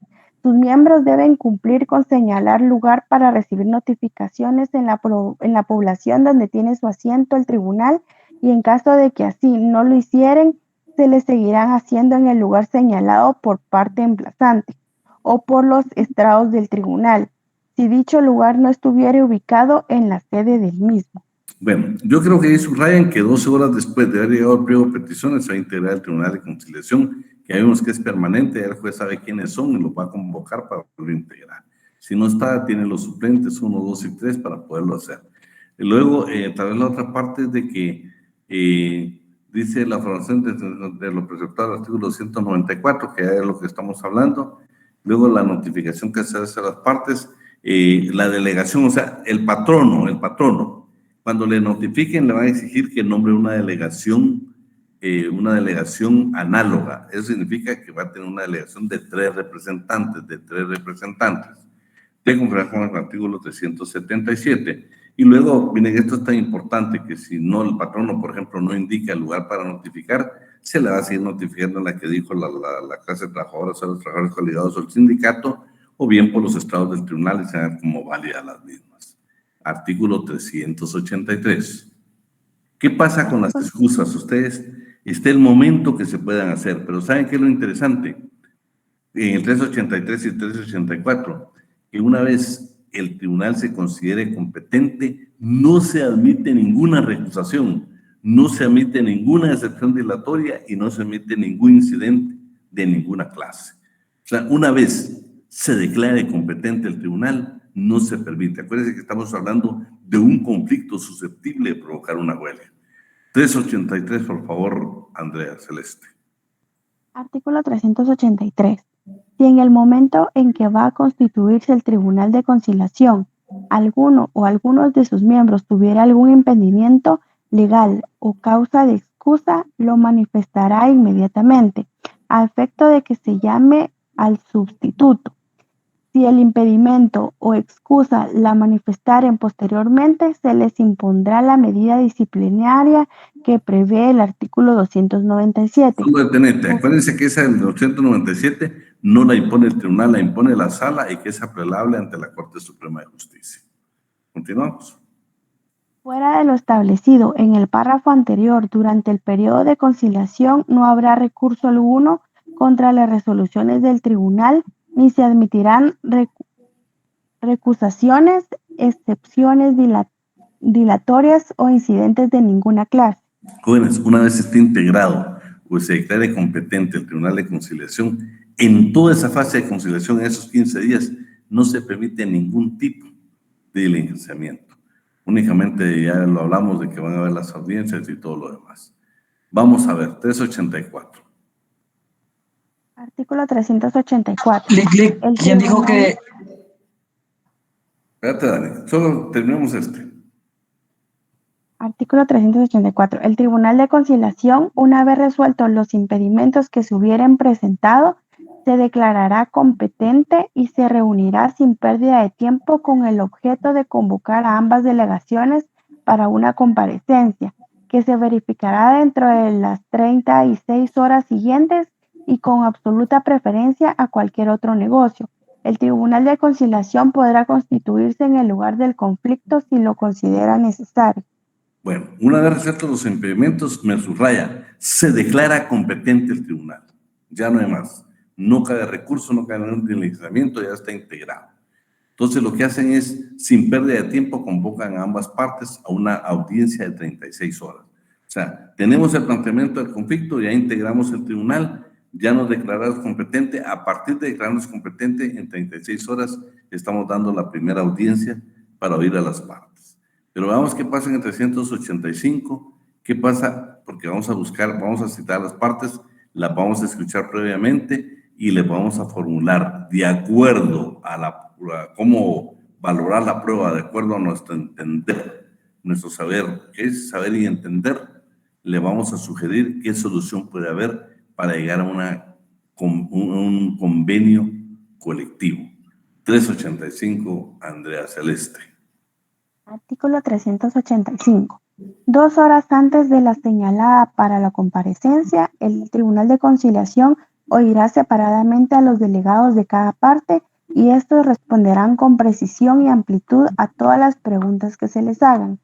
Sus miembros deben cumplir con señalar lugar para recibir notificaciones en la población donde tiene su asiento el tribunal, y en caso de que así no lo hicieren, se les seguirán haciendo en el lugar señalado por parte emplazante o por los estrados del tribunal, si dicho lugar no estuviera ubicado en la sede del mismo. Bueno, yo creo que ahí subrayan que 12 horas después de haber llegado el pliego de peticiones se va a integrar el Tribunal de Conciliación, que vemos que es permanente, el juez sabe quiénes son y los va a convocar para poderlo integrar. Si no está, tiene los suplentes 1, 2 y 3 para poderlo hacer. Y luego, tal vez la otra parte es de que dice la formación de lo preceptuado del artículo 294, que es lo que estamos hablando. Luego la notificación que se hace a las partes, la delegación, o sea, el patrono, cuando le notifiquen le van a exigir que nombre una delegación análoga. Eso significa que va a tener una delegación de 3 representantes, de conformidad con el artículo 377. Y luego, miren, esto es tan importante que si no el patrono, por ejemplo, no indica el lugar para notificar, se le va a seguir notificando en la que dijo la clase de trabajadores o los trabajadores colegiados o el sindicato, o bien por los estados del tribunal y sean como válidas las mismas. Artículo 383. ¿Qué pasa con las excusas? Ustedes, está el momento que se puedan hacer, pero ¿saben qué es lo interesante? En el 383 y el 384, que una vez el tribunal se considere competente, no se admite ninguna recusación, no se admite ninguna excepción dilatoria y no se admite ningún incidente de ninguna clase. O sea, una vez se declare competente el tribunal, no se permite. Acuérdense que estamos hablando de un conflicto susceptible de provocar una huelga. 383, por favor, Andrea Celeste. Artículo 383. Si en el momento en que va a constituirse el Tribunal de Conciliación, alguno o algunos de sus miembros tuviera algún impedimento legal o causa de excusa, lo manifestará inmediatamente, a efecto de que se llame al sustituto. Si el impedimento o excusa la manifestaren posteriormente, se les impondrá la medida disciplinaria que prevé el artículo 297. Solo detenete. Acuérdense que esa del 297 no la impone el tribunal, la impone la sala y que es apelable ante la Corte Suprema de Justicia. Continuamos. Fuera de lo establecido en el párrafo anterior, durante el periodo de conciliación no habrá recurso alguno contra las resoluciones del tribunal, ni se admitirán recusaciones, excepciones dilatorias o incidentes de ninguna clase. Jóvenes, una vez esté integrado, pues se declare competente el Tribunal de Conciliación, en toda esa fase de conciliación, en esos 15 días, no se permite ningún tipo de diligenciamiento. Únicamente ya lo hablamos de que van a haber las audiencias y todo lo demás. Vamos a ver, 384. Artículo 384. ¿Quién dijo que...? Espérate, Dani, solo terminamos este. Artículo 384. El Tribunal de Conciliación, una vez resueltos los impedimentos que se hubieran presentado, se declarará competente y se reunirá sin pérdida de tiempo con el objeto de convocar a ambas delegaciones para una comparecencia, que se verificará dentro de las 36 horas siguientes y con absoluta preferencia a cualquier otro negocio. El Tribunal de Conciliación podrá constituirse en el lugar del conflicto si lo considera necesario. Bueno, una vez resueltos los impedimentos, me subraya, se declara competente el tribunal. Ya no hay más. No cabe recurso, no cabe ningún deslizamiento, ya está integrado. Entonces, lo que hacen es, sin pérdida de tiempo, convocan a ambas partes a una audiencia de 36 horas. O sea, tenemos el planteamiento del conflicto, ya integramos el tribunal, ya nos declaramos competente. A partir de declararnos competente, en 36 horas estamos dando la primera audiencia para oír a las partes. Pero veamos qué pasa en el 385, qué pasa, porque vamos a buscar, vamos a citar a las partes, las vamos a escuchar previamente y les vamos a formular de acuerdo a cómo valorar la prueba, de acuerdo a nuestro entender, nuestro saber, qué es saber y entender, le vamos a sugerir qué solución puede haber para llegar a un convenio colectivo. 385, Andrea Celeste. Artículo 385. 2 horas antes de la señalada para la comparecencia, el Tribunal de Conciliación oirá separadamente a los delegados de cada parte y estos responderán con precisión y amplitud a todas las preguntas que se les hagan.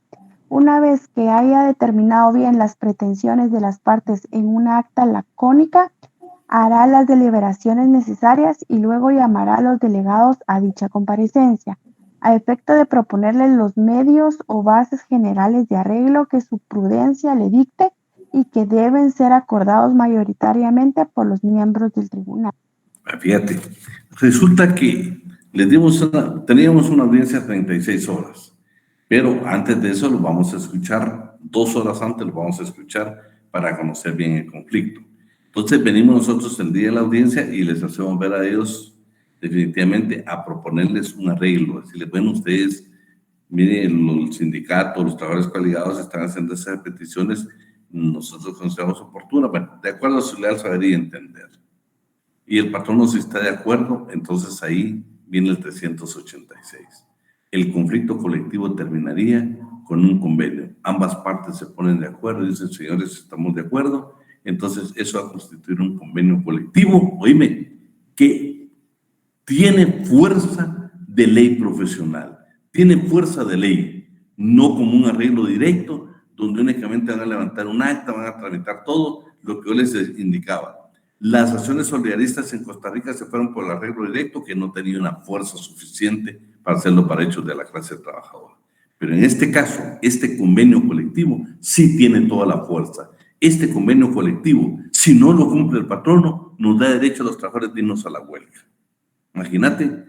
Una vez que haya determinado bien las pretensiones de las partes en una acta lacónica, hará las deliberaciones necesarias y luego llamará a los delegados a dicha comparecencia, a efecto de proponerles los medios o bases generales de arreglo que su prudencia le dicte y que deben ser acordados mayoritariamente por los miembros del tribunal. Fíjate, resulta que teníamos una audiencia de 36 horas, pero antes de eso lo vamos a escuchar, 2 horas antes lo vamos a escuchar para conocer bien el conflicto. Entonces venimos nosotros el día de la audiencia y les hacemos ver a ellos definitivamente a proponerles un arreglo, decirles, bueno, ustedes, miren, los sindicatos, los trabajadores coaligados están haciendo esas peticiones, nosotros consideramos oportunas, bueno, de acuerdo a su leal saber y entender. Y el patrono si está de acuerdo, entonces ahí viene el 386. El conflicto colectivo terminaría con un convenio. Ambas partes se ponen de acuerdo y dicen, señores, estamos de acuerdo, entonces eso va a constituir un convenio colectivo, oíme, que tiene fuerza de ley profesional, tiene fuerza de ley, no como un arreglo directo, donde únicamente van a levantar un acta, van a tramitar todo lo que yo les indicaba. Las acciones solidaristas en Costa Rica se fueron por el arreglo directo, que no tenía una fuerza suficiente para hacerlo para hechos de la clase trabajadora. Pero en este caso, este convenio colectivo sí tiene toda la fuerza. Este convenio colectivo, si no lo cumple el patrono, nos da derecho a los trabajadores de irnos a la huelga. Imagínate,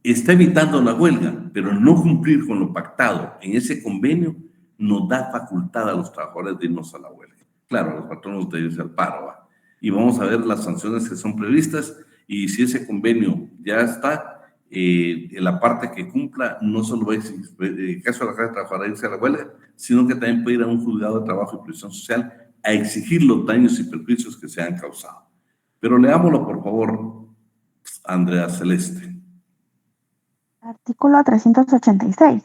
está evitando la huelga, pero no cumplir con lo pactado en ese convenio nos da facultad a los trabajadores de irnos a la huelga. Claro, a los patronos de irse al paro, ¿va? Y vamos a ver las sanciones que son previstas y si ese convenio ya está, en la parte que cumpla no solo va a exigir, en caso de la clase trabajadora irse a la huelga, sino que también puede ir a un juzgado de trabajo y previsión social a exigir los daños y perjuicios que se han causado. Pero leámoslo, por favor, Andrea Celeste. Artículo 386.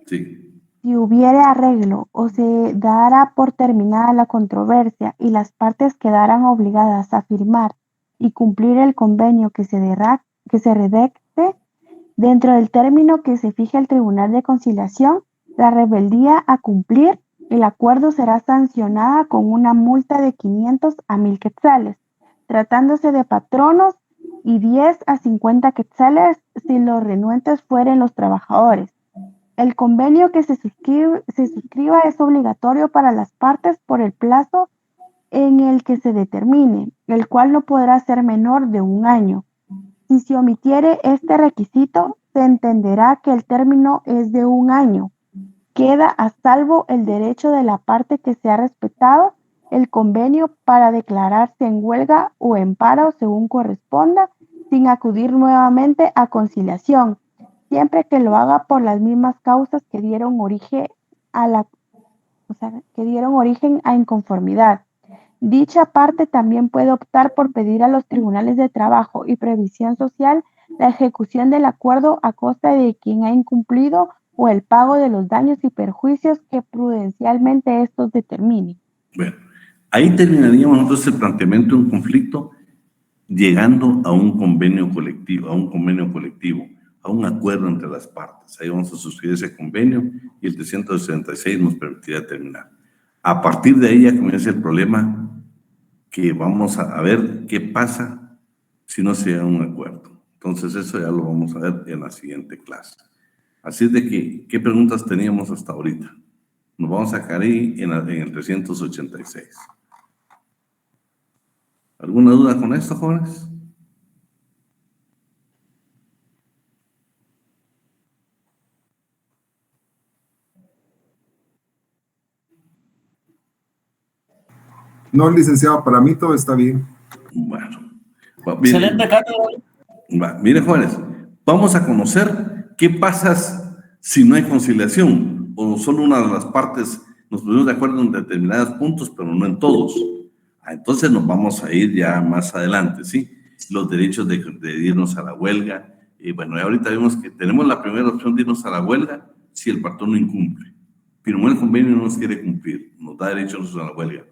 Sí. Si hubiere arreglo o se dará por terminada la controversia y las partes quedaran obligadas a firmar y cumplir el convenio que se redacte dentro del término que se fije el Tribunal de Conciliación, la rebeldía a cumplir, el acuerdo será sancionada con una multa de 500 a 1000 quetzales, tratándose de patronos, y 10 a 50 quetzales si los renuentes fueren los trabajadores. El convenio que se suscriba es obligatorio para las partes por el plazo en el que se determine, el cual no podrá ser menor de 1 año. Si se omitiere este requisito, se entenderá que el término es de 1 año. Queda a salvo el derecho de la parte que se ha respetado el convenio para declararse en huelga o en paro según corresponda, sin acudir nuevamente a conciliación, siempre que lo haga por las mismas causas que dieron origen a la o sea, que dieron origen a inconformidad. Dicha parte también puede optar por pedir a los tribunales de trabajo y previsión social la ejecución del acuerdo a costa de quien ha incumplido o el pago de los daños y perjuicios que prudencialmente estos determinen. Bueno, ahí terminaríamos nosotros el planteamiento de un conflicto llegando a un convenio colectivo, a un acuerdo entre las partes. Ahí vamos a suscribir ese convenio y el 366 nos permitirá terminar. A partir de ahí ya comienza el problema que vamos a ver qué pasa si no se llega a un acuerdo. Entonces eso ya lo vamos a ver en la siguiente clase. Así es de que, ¿qué preguntas teníamos hasta ahorita? Nos vamos a quedar ahí en el 386. ¿Alguna duda con esto, jóvenes? No, licenciado, para mí todo está bien. Bueno. Excelente, Carlos. Mire, jóvenes, vamos a conocer qué pasa si no hay conciliación o solo una de las partes nos ponemos de acuerdo en determinados puntos, pero no en todos. Entonces nos vamos a ir ya más adelante, ¿sí? Los derechos de irnos a la huelga. Bueno, ya ahorita vemos que tenemos la primera opción de irnos a la huelga si el patrón no incumple. Firmó el convenio y no nos quiere cumplir, nos da derecho a irnos a la huelga.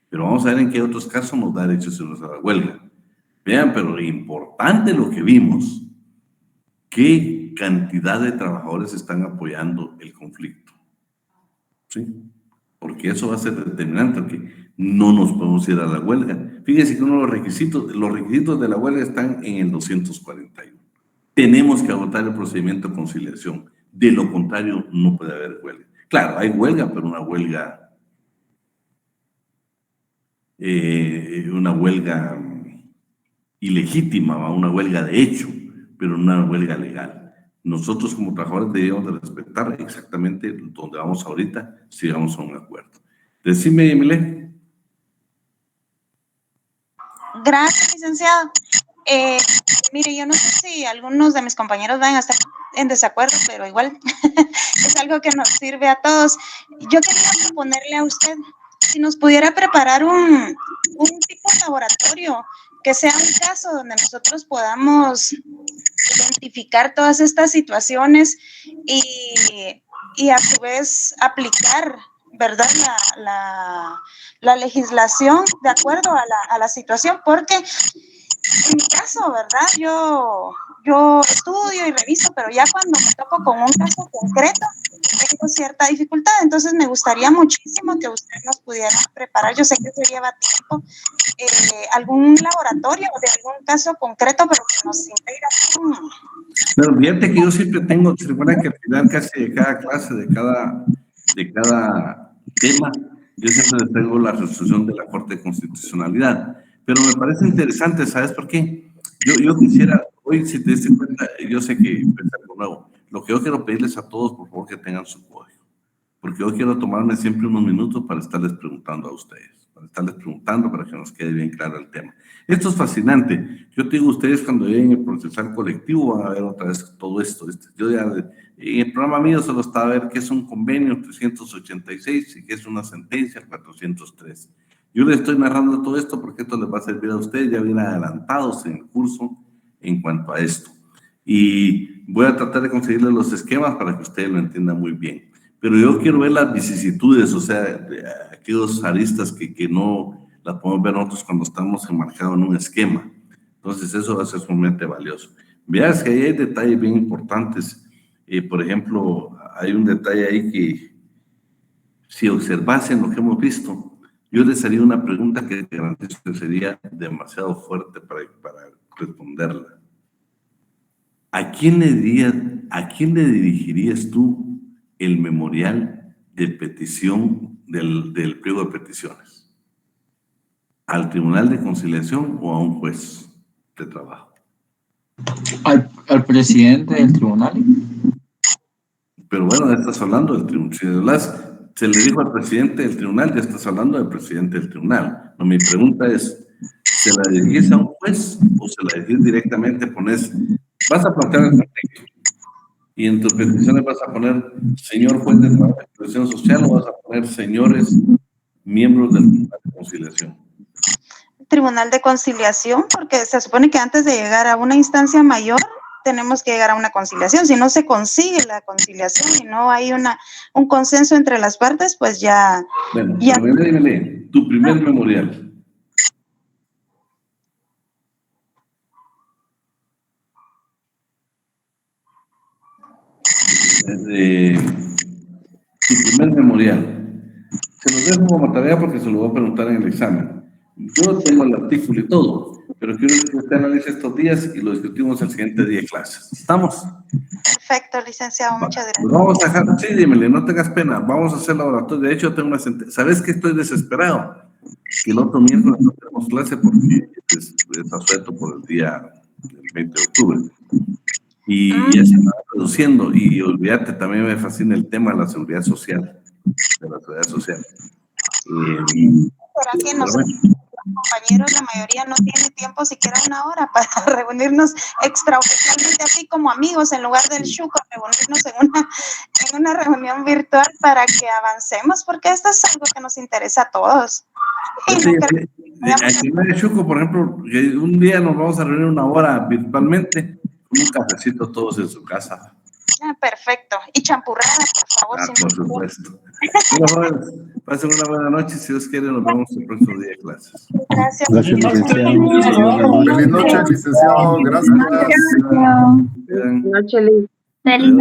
Pero vamos a ver en qué otros casos nos da derecho a irnos a la huelga. Vean, pero importante lo que vimos, qué cantidad de trabajadores están apoyando el conflicto, ¿sí? Porque eso va a ser determinante, porque no nos podemos ir a la huelga. Fíjense que uno de los requisitos de la huelga están en el 241. Tenemos que agotar el procedimiento de conciliación, de lo contrario no puede haber huelga. Claro, hay huelga, pero una huelga ilegítima, una huelga de hecho, pero una huelga legal. Nosotros como trabajadores debemos de respetar exactamente donde vamos ahorita si llegamos a un acuerdo. Decime, Emile. Gracias, licenciado. Mire, yo no sé si algunos de mis compañeros van a estar en desacuerdo, pero igual es algo que nos sirve a todos. Yo quería proponerle a usted si nos pudiera preparar un tipo de laboratorio que sea un caso donde nosotros podamos identificar todas estas situaciones y a su vez aplicar, ¿verdad?, la legislación de acuerdo a la situación, porque en mi caso, ¿verdad?, yo estudio y reviso, pero ya cuando me topo con un caso concreto, tengo cierta dificultad. Entonces me gustaría muchísimo que usted nos pudiera preparar, yo sé que eso lleva tiempo, algún laboratorio de algún caso concreto, pero que nos integra. Pero fíjate que yo siempre tengo, se recuerdan que al final casi de cada clase, de cada tema, yo siempre les traigo la resolución de la Corte de Constitucionalidad. Pero me parece interesante, ¿sabes por qué? Yo quisiera, hoy si te das cuenta, yo sé que es algo nuevo. Lo que yo quiero pedirles a todos, por favor, que tengan su código. Porque yo quiero tomarme siempre unos minutos para estarles preguntando a ustedes, para que nos quede bien claro el tema. Esto es fascinante. Yo te digo, ustedes cuando lleguen el procesal colectivo van a ver otra vez todo esto. Yo ya, en el programa mío solo estaba a ver qué es un convenio 386 y qué es una sentencia 403. Yo les estoy narrando todo esto porque esto les va a servir a ustedes, ya vienen adelantados en el curso en cuanto a esto. Y voy a tratar de conseguirles los esquemas para que ustedes lo entiendan muy bien. Pero yo quiero ver las vicisitudes, o sea, aquellos aristas que no las podemos ver nosotros cuando estamos enmarcados en un esquema. Entonces eso va a ser sumamente valioso. Veas que ahí hay detalles bien importantes. Por ejemplo, hay un detalle ahí que si observasen lo que hemos visto, yo les haría una pregunta que garantizo que sería demasiado fuerte para responderla. ¿A quién le dirigirías tú el memorial de petición del pliego de peticiones? ¿Al Tribunal de Conciliación o a un juez de trabajo? Al presidente del tribunal. Pero bueno, ya estás hablando del tribunal. Si se le dijo al presidente del tribunal, ya estás hablando del presidente del tribunal. No, mi pregunta es, ¿se la dirigís a un juez o se la dirigís directamente? Vas a plantear el conflicto. Y en tus peticiones vas a poner señor juez de trabajo y previsión social o vas a poner señores miembros del Tribunal de Conciliación. Tribunal de Conciliación, porque se supone que antes de llegar a una instancia mayor tenemos que llegar a una conciliación. Si no se consigue la conciliación y no hay un consenso entre las partes, pues ya... Bueno, ya. Dímele, tu primer memorial. Tu primer memorial. Se lo dejo como tarea porque se lo voy a preguntar en el examen. Yo tengo el artículo y todo, pero quiero que usted analice estos días y lo discutimos el siguiente día de clases. ¿Estamos? Perfecto, licenciado, muchas gracias. Pues vamos a dejar, sí, dímele, no tengas pena, vamos a hacer laboratorio. De hecho, tengo una sentencia. ¿Sabes que estoy desesperado? Que el otro miércoles no tenemos clase porque es asueto por el día del 20 de octubre. Y ya se va reduciendo. Y olvídate, también me fascina el tema de la seguridad social. ¿Será que nosotros, los compañeros, la mayoría no tiene tiempo siquiera una hora para reunirnos extraoficialmente así como amigos en lugar del chuco, reunirnos en una reunión virtual para que avancemos? Porque esto es algo que nos interesa a todos. Aquí en Chuco, por ejemplo, que un día nos vamos a reunir una hora virtualmente, con un cafecito todos en su casa. Perfecto. Y champurrada, por favor. Por supuesto. Bueno, jóvenes, pasen una buena noche. Si Dios quiere, nos vemos el próximo día de clases. Gracias. Gracias, licenciado. Feliz noche, licenciado. Gracias. Buenas noches, Liz. Feliz